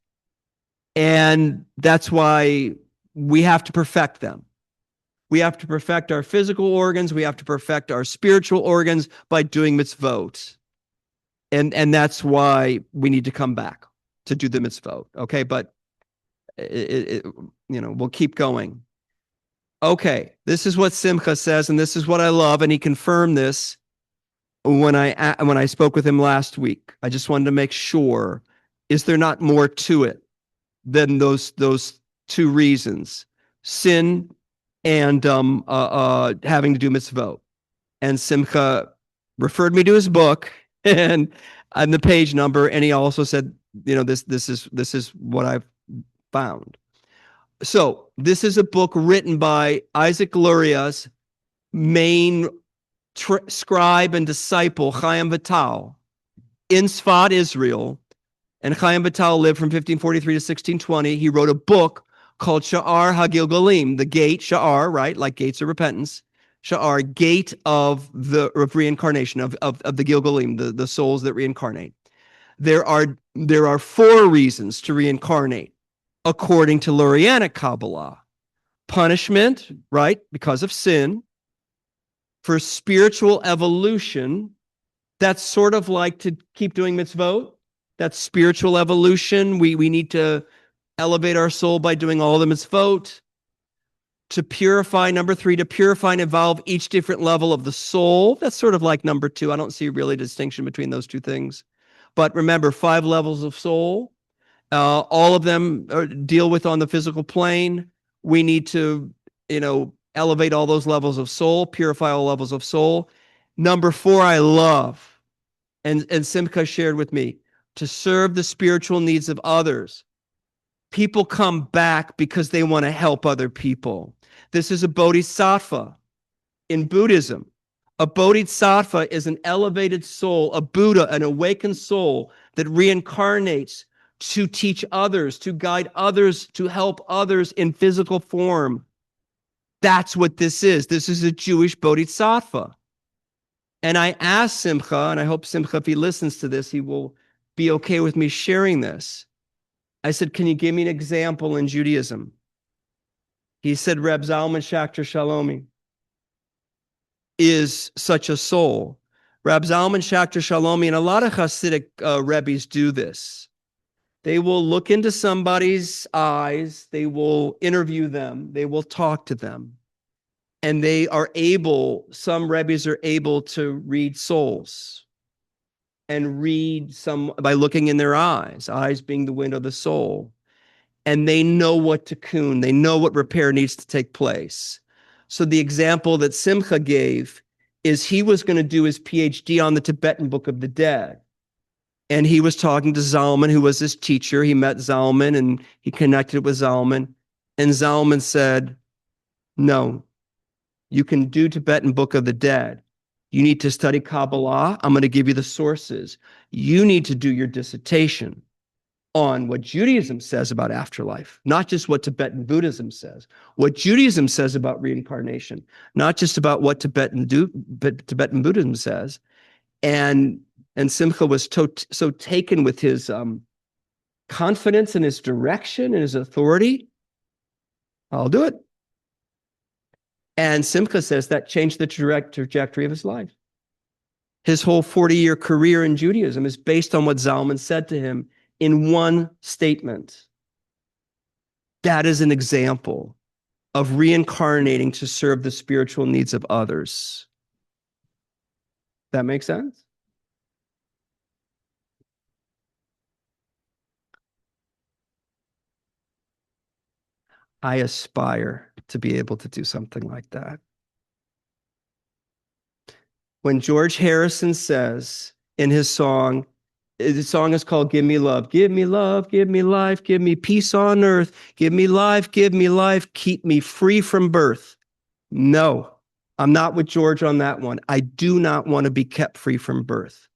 S1: and that's why we have to perfect them. We have to perfect our physical organs. We have to perfect our spiritual organs by doing mitzvot. And that's why we need to come back to do the mitzvot. Okay, but we'll keep going. Okay, this is what Simcha says, and this is what I love, and he confirmed this when I spoke with him last week. I just wanted to make sure: is there not more to it than those two reasons, sin and having to do mitzvot? And Simcha referred me to his book and the page number, and he also said, this is what I've found. So this is a book written by Isaac Luria's main scribe and disciple, Chaim Vital, in Sfat, Israel. And Chaim Vital lived from 1543 to 1620. He wrote a book called Sha'ar HaGilgalim, the gate, Sha'ar, right? Like gates of repentance. Sha'ar, gate of reincarnation, of the Gilgalim, the souls that reincarnate. There are four reasons to reincarnate, according to Lurianic Kabbalah. Punishment, right? Because of sin. For spiritual evolution, that's sort of like to keep doing mitzvot. That's spiritual evolution. We need to elevate our soul by doing all the mitzvot. To purify, number three, to purify and evolve each different level of the soul. That's sort of like number two. I don't see really a distinction between those two things. But remember, 5 levels of soul. All of them deal with on the physical plane. We need to, elevate all those levels of soul, purify all levels of soul. Number 4, I love, and Simcha shared with me, to serve the spiritual needs of others. People come back because they want to help other people. This is a bodhisattva in Buddhism. A bodhisattva is an elevated soul, a Buddha, an awakened soul that reincarnates to teach others, to guide others, to help others in physical form. That's what this is. This is a Jewish bodhisattva. And I asked Simcha, and I hope Simcha, if he listens to this, he will be okay with me sharing this. I said, can you give me an example in Judaism? He said, Reb Zalman Schachter Shalomi is such a soul. Reb Zalman Schachter Shalomi, and a lot of Hasidic Rebbes do this. They will look into somebody's eyes, they will interview them, they will talk to them. And some Rebbes are able to read souls and read some by looking in their eyes being the window of the soul. And they know what tikkun, they know what repair needs to take place. So the example that Simcha gave is he was going to do his PhD on the Tibetan Book of the Dead. And he was talking to Zalman, who was his teacher. He met Zalman and he connected with Zalman. And Zalman said, no, You can do Tibetan Book of the Dead. You need to study Kabbalah. I'm going to give you the sources. You need to do your dissertation on what Judaism says about afterlife, not just what Tibetan Buddhism says, what Judaism says about reincarnation, not just about what Tibetan Buddhism says. And Simcha was so taken with his confidence in his direction and his authority. I'll do it. And Simcha says that changed the trajectory of his life. His whole 40-year career in Judaism is based on what Zalman said to him in one statement. That is an example of reincarnating to serve the spiritual needs of others. That makes sense? I aspire to be able to do something like that. When George Harrison says in his song, the song is called Give Me Love. Give me love, give me life, give me peace on earth. Give me life, keep me free from birth. No, I'm not with George on that one. I do not want to be kept free from birth.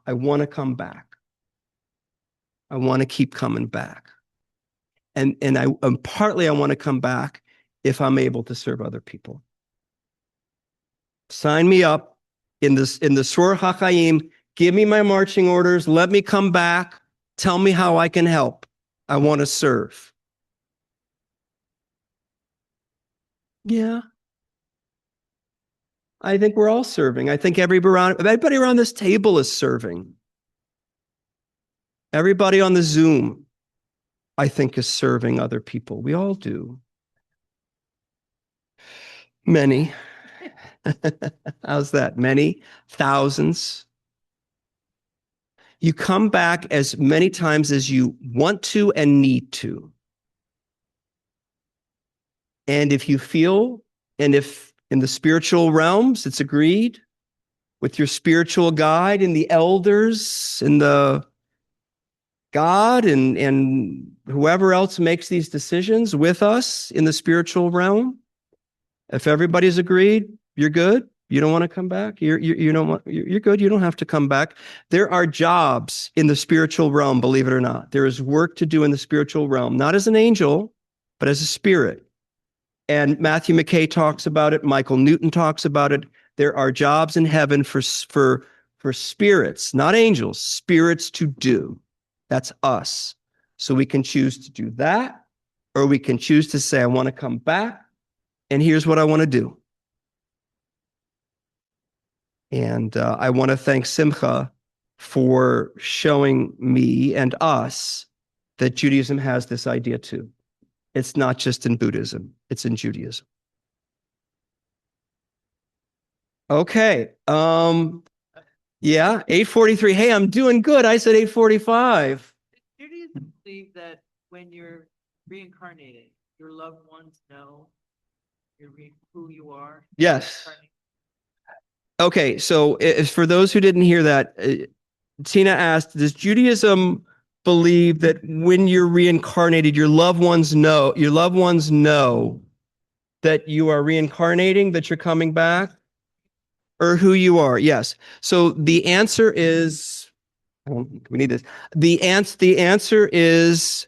S1: I want to come back. I want to keep coming back. And partly I want to come back if I'm able to serve other people. Sign me up in the Sur HaChaim. Give me my marching orders. Let me come back. Tell me how I can help. I want to serve. Yeah. I think we're all serving. I think everybody around this table is serving. Everybody on the Zoom, I think, is serving other people. We all do. Many. How's that? Many? Thousands. You come back as many times as you want to and need to. And if you feel, and if in the spiritual realms it's agreed with your spiritual guide and the elders and the God and whoever else makes these decisions with us in the spiritual realm, if everybody's agreed, you're good. You don't want to come back. You're good. You don't have to come back. There are jobs in the spiritual realm, believe it or not. There is work to do in the spiritual realm, not as an angel, but as a spirit. And Matthew McKay talks about it. Michael Newton talks about it. There are jobs in heaven for spirits, not angels, spirits to do. That's us. So we can choose to do that, or we can choose to say, I want to come back, and here's what I want to do. And I want to thank Simcha for showing me and us that Judaism has this idea too. It's not just in Buddhism, it's in Judaism. Okay. Yeah, 8:43. Hey, I'm doing good. I said 8:45.
S2: Judaism believe that when you're reincarnated, your loved ones know who you are?
S1: Yes. Okay, so for those who didn't hear that, Tina asked, does Judaism believe that when you're reincarnated, your loved ones know that you are reincarnating, that you're coming back, or who you are? Yes. So the answer is, we need this. The answer is,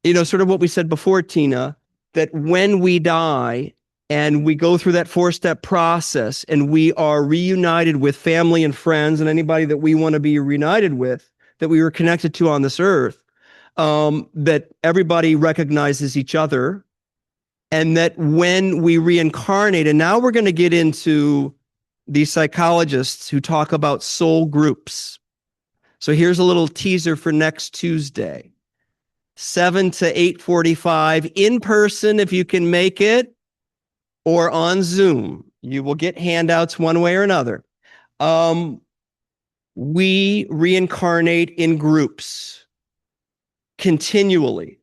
S1: sort of what we said before, Tina, that when we die and we go through that 4-step process and we are reunited with family and friends and anybody that we want to be reunited with, that we were connected to on this earth, that everybody recognizes each other, and that when we reincarnate, and now we're going to get into these psychologists who talk about soul groups. So here's a little teaser for next Tuesday, 7 to 8:45 in person if you can make it, or on Zoom. You will get handouts one way or another. We reincarnate in groups continually.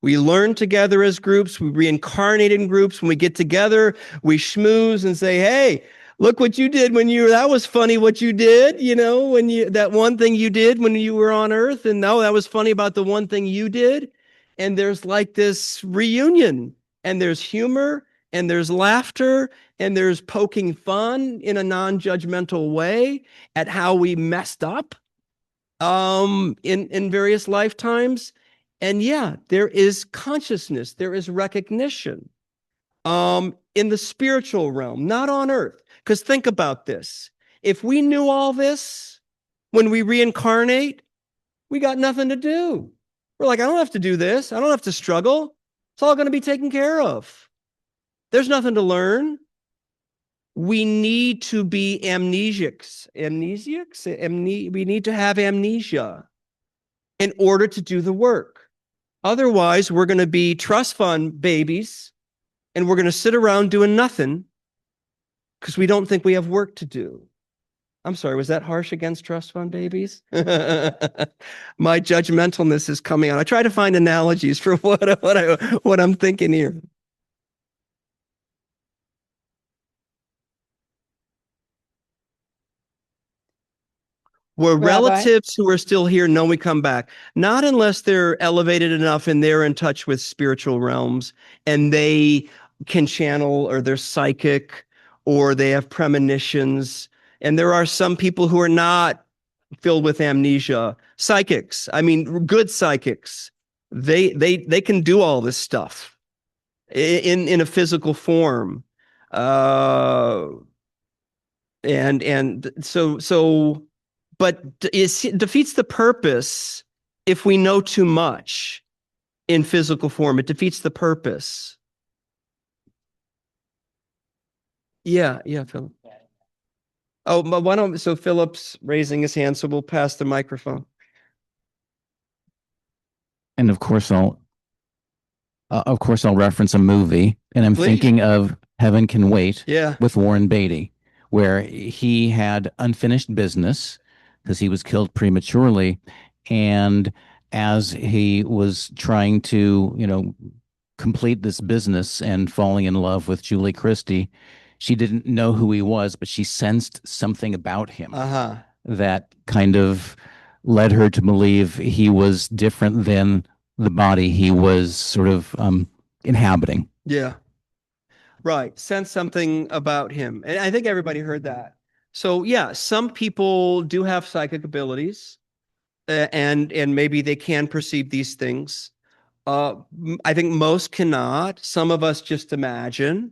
S1: We learn together as groups. We reincarnate in groups. When we get together, we schmooze and say, hey, look what you did that was funny what you did, that one thing you did when you were on earth. And no, that was funny about the one thing you did. And there's like this reunion, and there's humor, and there's laughter, and there's poking fun in a non-judgmental way at how we messed up in various lifetimes. And yeah, there is consciousness, there is recognition in the spiritual realm, not on earth. Because think about this. If we knew all this when we reincarnate, we got nothing to do. We're like, I don't have to do this. I don't have to struggle. It's all going to be taken care of. There's nothing to learn. We need to be amnesiacs. We need to have amnesia in order to do the work. Otherwise, we're going to be trust fund babies, and we're going to sit around doing nothing because we don't think we have work to do. I'm sorry, was that harsh against trust fund babies? My judgmentalness is coming out. I try to find analogies for what I'm thinking here. Where
S6: Rabbi?
S1: relatives who are still here know we come back, not unless they're elevated enough and they're in touch with spiritual realms and they can channel, or they're psychic, or they have premonitions. And there are some people who are not filled with amnesia. Psychics, I mean, good psychics, they can do all this stuff in a physical form. But it defeats the purpose if we know too much in physical form. It defeats the purpose. Yeah, Philip. Oh, but why don't, so Philip's raising his hand, so we'll pass the microphone.
S9: And of course I'll reference a movie, and I'm
S1: Please.
S9: thinking of Heaven Can Wait
S1: Yeah.
S9: with Warren Beatty, where he had unfinished business because he was killed prematurely. And as he was trying to, complete this business and falling in love with Julie Christie, she didn't know who he was, but she sensed something about him that kind of led her to believe he was different than the body he was sort of inhabiting.
S1: Yeah. Right. Sense something about him. And I think everybody heard that. So yeah, some people do have psychic abilities, and maybe they can perceive these things. I think most cannot. Some of us just imagine.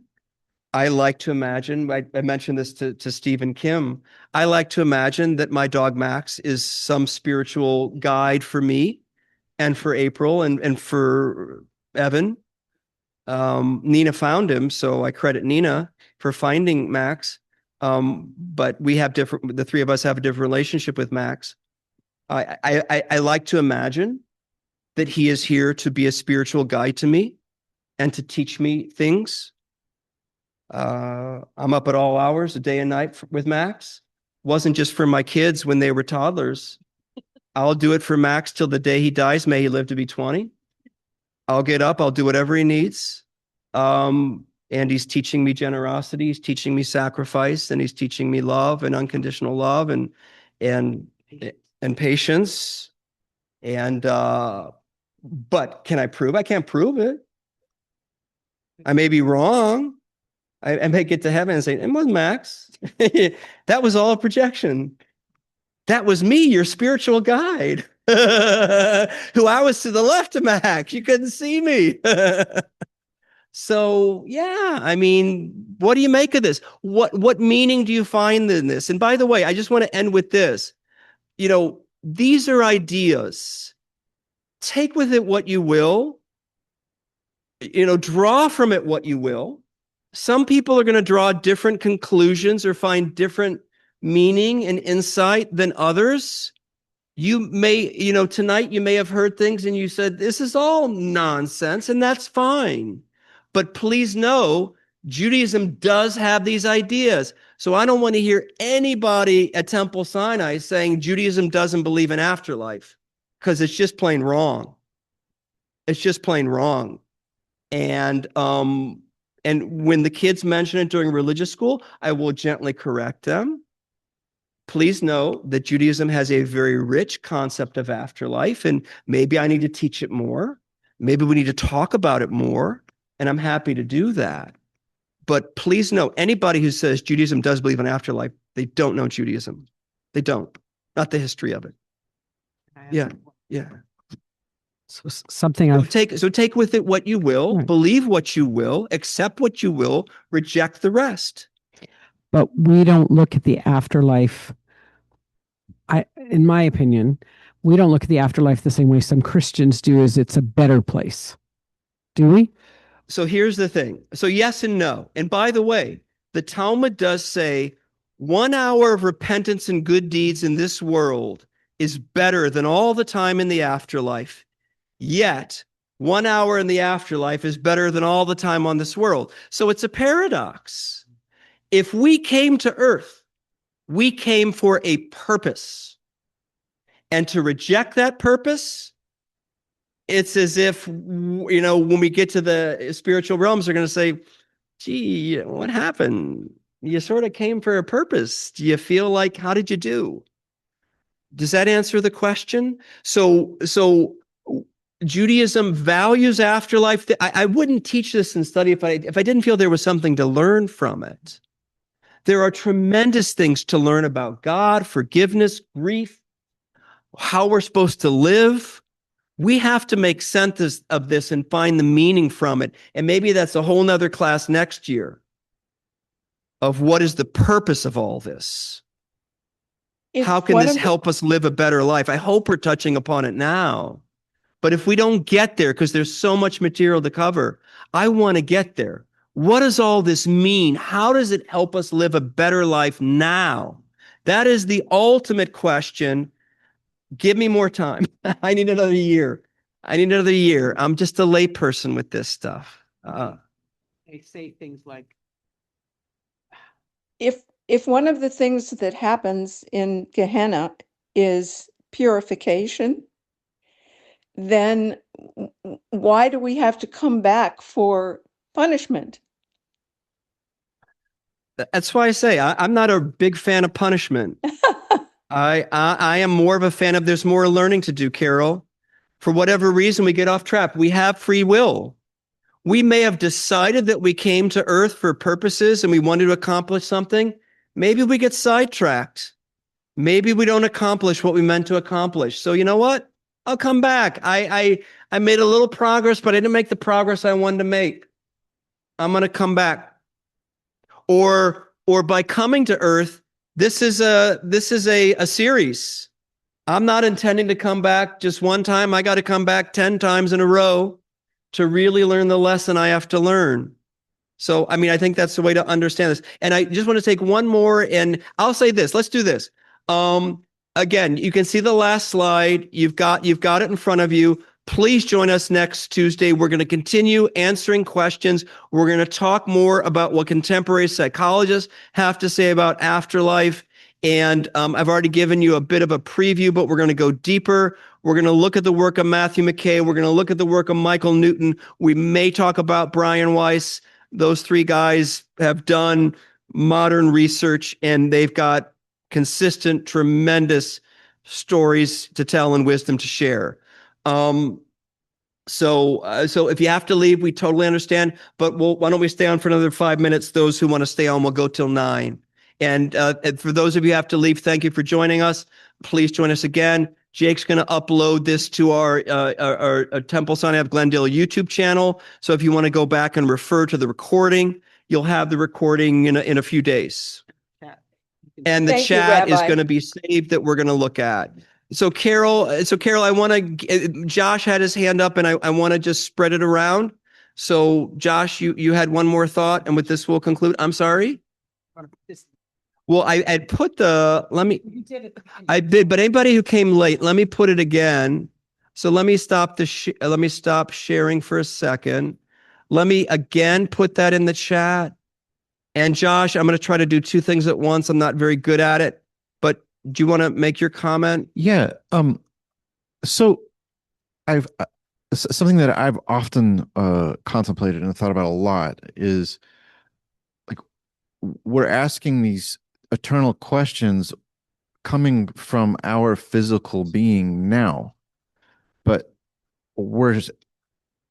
S1: I like to imagine, I mentioned this to Steve and Kim. I like to imagine that my dog Max is some spiritual guide for me and for April and for Evan. Nina found him, so I credit Nina for finding Max. But the three of us have a different relationship with Max. I like to imagine that he is here to be a spiritual guide to me and to teach me things. I'm up at all hours, day and night with Max. Wasn't just for my kids when they were toddlers. I'll do it for Max till the day he dies. May he live to be 20. I'll get up. I'll do whatever he needs. And he's teaching me generosity. He's teaching me sacrifice, and he's teaching me love and unconditional love and patience. And but can I prove? I can't prove it. I may be wrong. I may get to heaven and say, it wasn't Max. That was all a projection. That was me, your spiritual guide, who I was to the left of Max. You couldn't see me. So, yeah, I mean, what do you make of this? What meaning do you find in this? And by the way, I just want to end with this. These are ideas. Take with it what you will. Draw from it what you will. Some people are going to draw different conclusions or find different meaning and insight than others. You may, tonight you may have heard things and you said, this is all nonsense, and that's fine. But please know, Judaism does have these ideas. So I don't want to hear anybody at Temple Sinai saying Judaism doesn't believe in afterlife, because it's just plain wrong. It's just plain wrong. And when the kids mention it during religious school, I will gently correct them. Please know that Judaism has a very rich concept of afterlife, and maybe I need to teach it more. Maybe we need to talk about it more, and I'm happy to do that. But please know, anybody who says Judaism does believe in afterlife, they don't know Judaism. They don't, not the history of it. Yeah, yeah.
S7: So something I've
S1: Take with it what you will,
S7: Right.
S1: believe what you will, accept what you will, reject the rest.
S7: but we don't look at the afterlife. In my opinion, we don't look at the afterlife the same way some Christians do, as it's a better place. Do we?
S1: So here's the thing. So yes and no. And by the way, the Talmud does say 1 hour of repentance and good deeds in this world is better than all the time in the afterlife. Yet 1 hour in the afterlife is better than all the time on this world. So it's a paradox. If we came to earth, we came for a purpose. And to reject that purpose, it's as if, when we get to the spiritual realms, they're going to say, gee, what happened? You sort of came for a purpose. Do you feel like, how did you do? Does that answer the question? So Judaism values afterlife. I wouldn't teach this and study if I didn't feel there was something to learn from it. There are tremendous things to learn about God, forgiveness, grief, how we're supposed to live. We have to make sense of this and find the meaning from it. And maybe that's a whole nother class next year of what is the purpose of all this. How can this help us live a better life? I hope we're touching upon it now. But if we don't get there, because there's so much material to cover, I want to get there. What does all this mean? How does it help us live a better life now? That is the ultimate question. Give me more time. I need another year. I'm just a layperson with this stuff.
S7: They say things like,
S6: if one of the things that happens in Gehenna is purification, then why do we have to come back for punishment?
S1: That's why I say I'm not a big fan of punishment. I am more of a fan of there's more learning to do, Carol. For whatever reason, we get off track. We have free will. We may have decided that we came to Earth for purposes and we wanted to accomplish something. Maybe we get sidetracked. Maybe we don't accomplish what we meant to accomplish. So you know what? I'll come back. I made a little progress, but I didn't make the progress I wanted to make. I'm going to come back. Or by coming to Earth, this is a series. I'm not intending to come back just one time. I got to come back 10 times in a row to really learn the lesson I have to learn. So, I think that's the way to understand this. And I just want to take one more, and I'll say this. Let's do this. Again, you can see the last slide. You've got it in front of you. Please join us next Tuesday. We're going to continue answering questions. We're going to talk more about what contemporary psychologists have to say about afterlife. And I've already given you a bit of a preview, but we're going to go deeper. We're going to look at the work of Matthew McKay. We're going to look at the work of Michael Newton. We may talk about Brian Weiss. Those three guys have done modern research, and they've got consistent, tremendous stories to tell and wisdom to share. So if you have to leave, we totally understand. But why don't we stay on for another 5 minutes? Those who want to stay on will go till 9. And for those of you who have to leave, thank you for joining us. Please join us again. Jake's going to upload this to our Temple Sinai of Glendale YouTube channel. So if you want to go back and refer to the recording, you'll have the recording in a few days. And the chat is going to be saved that we're going to look at. So Carol, I want to, Josh had his hand up, and I want to just spread it around. So Josh, you had one more thought, and with this we'll conclude. I'm sorry. Well, I had put I did, but anybody who came late, let me put it again. So let me stop sharing for a second. Let me again put that in the chat. And Josh, I'm going to try to do two things at once. I'm not very good at it, but do you want to make your comment?
S5: Yeah. So I've something that I've often contemplated and thought about a lot is like we're asking these eternal questions coming from our physical being now, but we're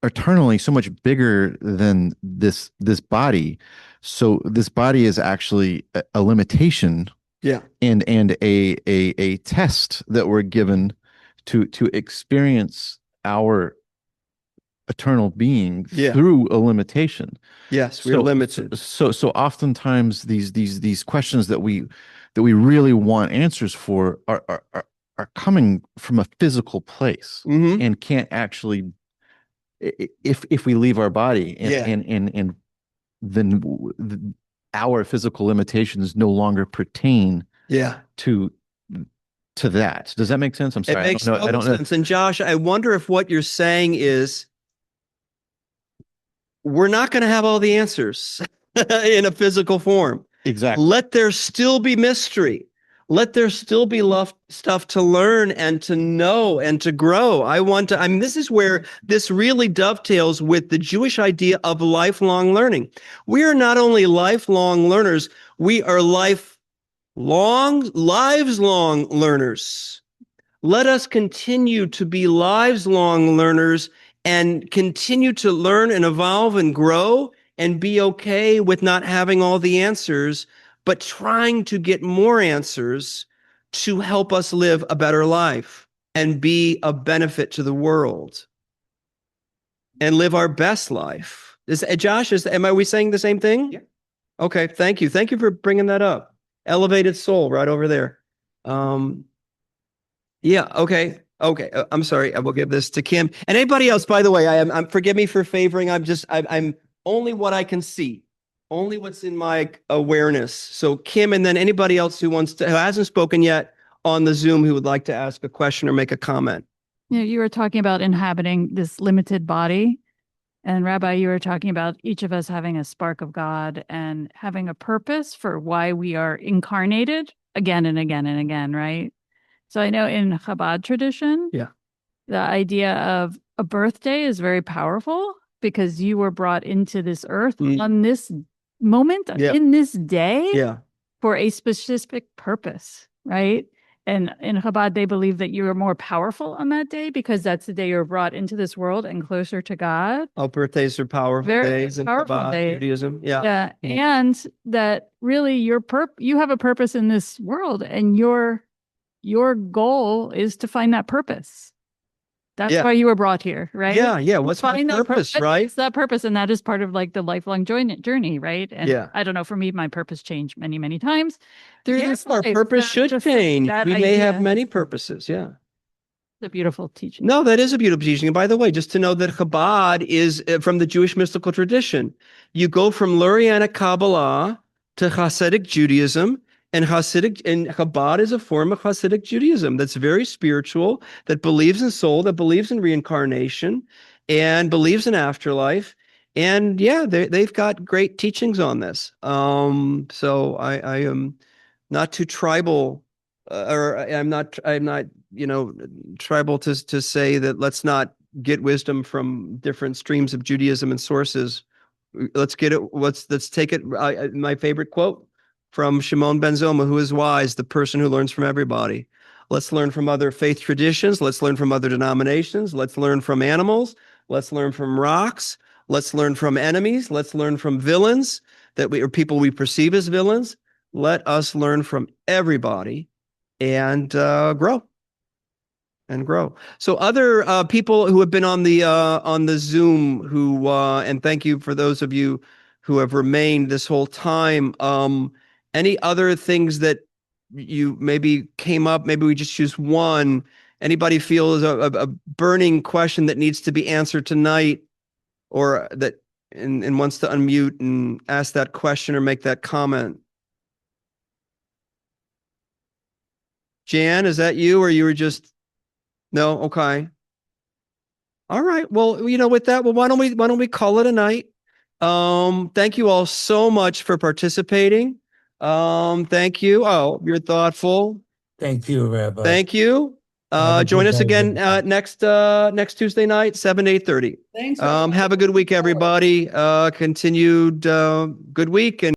S5: eternally so much bigger than this body. So this body is actually a limitation,
S1: Yeah.
S5: and a test that we're given to experience our eternal being through a limitation.
S1: Yes, we're limited.
S5: So oftentimes these questions that we really want answers for are coming from a physical place, and can't actually, if we leave our body, and then our physical limitations no longer pertain to that. Does that make sense? I'm sorry.
S1: It makes total sense. And Josh, I wonder if what you're saying is we're not going to have all the answers in a physical form.
S5: Exactly.
S1: Let there still be mystery. Let there still be stuff to learn and to know and to grow. I mean, this is where this really dovetails with the Jewish idea of lifelong learning. We are not only lifelong learners, we are lifelong learners. Let us continue to be lifelong learners and continue to learn and evolve and grow and be okay with not having all the answers, but trying to get more answers to help us live a better life and be a benefit to the world and live our best life. Josh, are we saying the same thing?
S10: Yeah.
S1: Okay, thank you. Thank you for bringing that up. Elevated soul right over there. Yeah, okay. Okay, I'm sorry. I will give this to Kim. And anybody else, by the way, I'm forgive me for favoring. I'm only what I can see. Only what's in my awareness. So Kim, and then anybody else who hasn't spoken yet on the Zoom who would like to ask a question or make a comment.
S10: Yeah, you were talking about inhabiting this limited body. And Rabbi, you were talking about each of us having a spark of God and having a purpose for why we are incarnated again and again and again, right? So I know in Chabad tradition, the idea of a birthday is very powerful because you were brought into this earth on this moment, in this day, for a specific purpose, right? And in Chabad, they believe that you are more powerful on that day because that's the day you're brought into this world and closer to God.
S1: Oh, birthdays are powerful days in Chabad Judaism. Yeah.
S10: And that really you have a purpose in this world, and your goal is to find that purpose. That's why you were brought here, right?
S1: Yeah. What's my purpose, right?
S10: It's that purpose, and that is part of like the lifelong journey, right? And I don't know, for me, my purpose changed many, many times.
S1: Our purpose should change. We may have many purposes, It's
S10: a beautiful teaching.
S1: No, that is a beautiful teaching. And by the way, just to know that Chabad is from the Jewish mystical tradition. You go from Lurianic Kabbalah to Hasidic Judaism, and Chabad is a form of Hasidic Judaism that's very spiritual, that believes in soul, that believes in reincarnation, and believes in afterlife. And they've got great teachings on this. So I am not too tribal, or I'm not tribal to say that let's not get wisdom from different streams of Judaism and sources. Let's get it. Let's take it. My favorite quote from Shimon ben Zoma, who is wise, the person who learns from everybody. Let's learn from other faith traditions. Let's learn from other denominations. Let's learn from animals. Let's learn from rocks. Let's learn from enemies. Let's learn from villains or people we perceive as villains. Let us learn from everybody and grow. So other people who have been on the Zoom who and thank you for those of you who have remained this whole time. Any other things that you maybe came up? Maybe we just choose one. Anybody feel is a burning question that needs to be answered tonight, or that and wants to unmute and ask that question or make that comment? Jan, is that you, or you were just no? Okay. All right. Well, with that, why don't we call it a night? Thank you all so much for participating. Thank you. Oh, you're thoughtful.
S3: Thank you, Rabbi.
S1: Thank you. Join us again next Tuesday night, 7 to 8:30.
S10: Thanks.
S1: Have a good week, everybody. Continued good week. And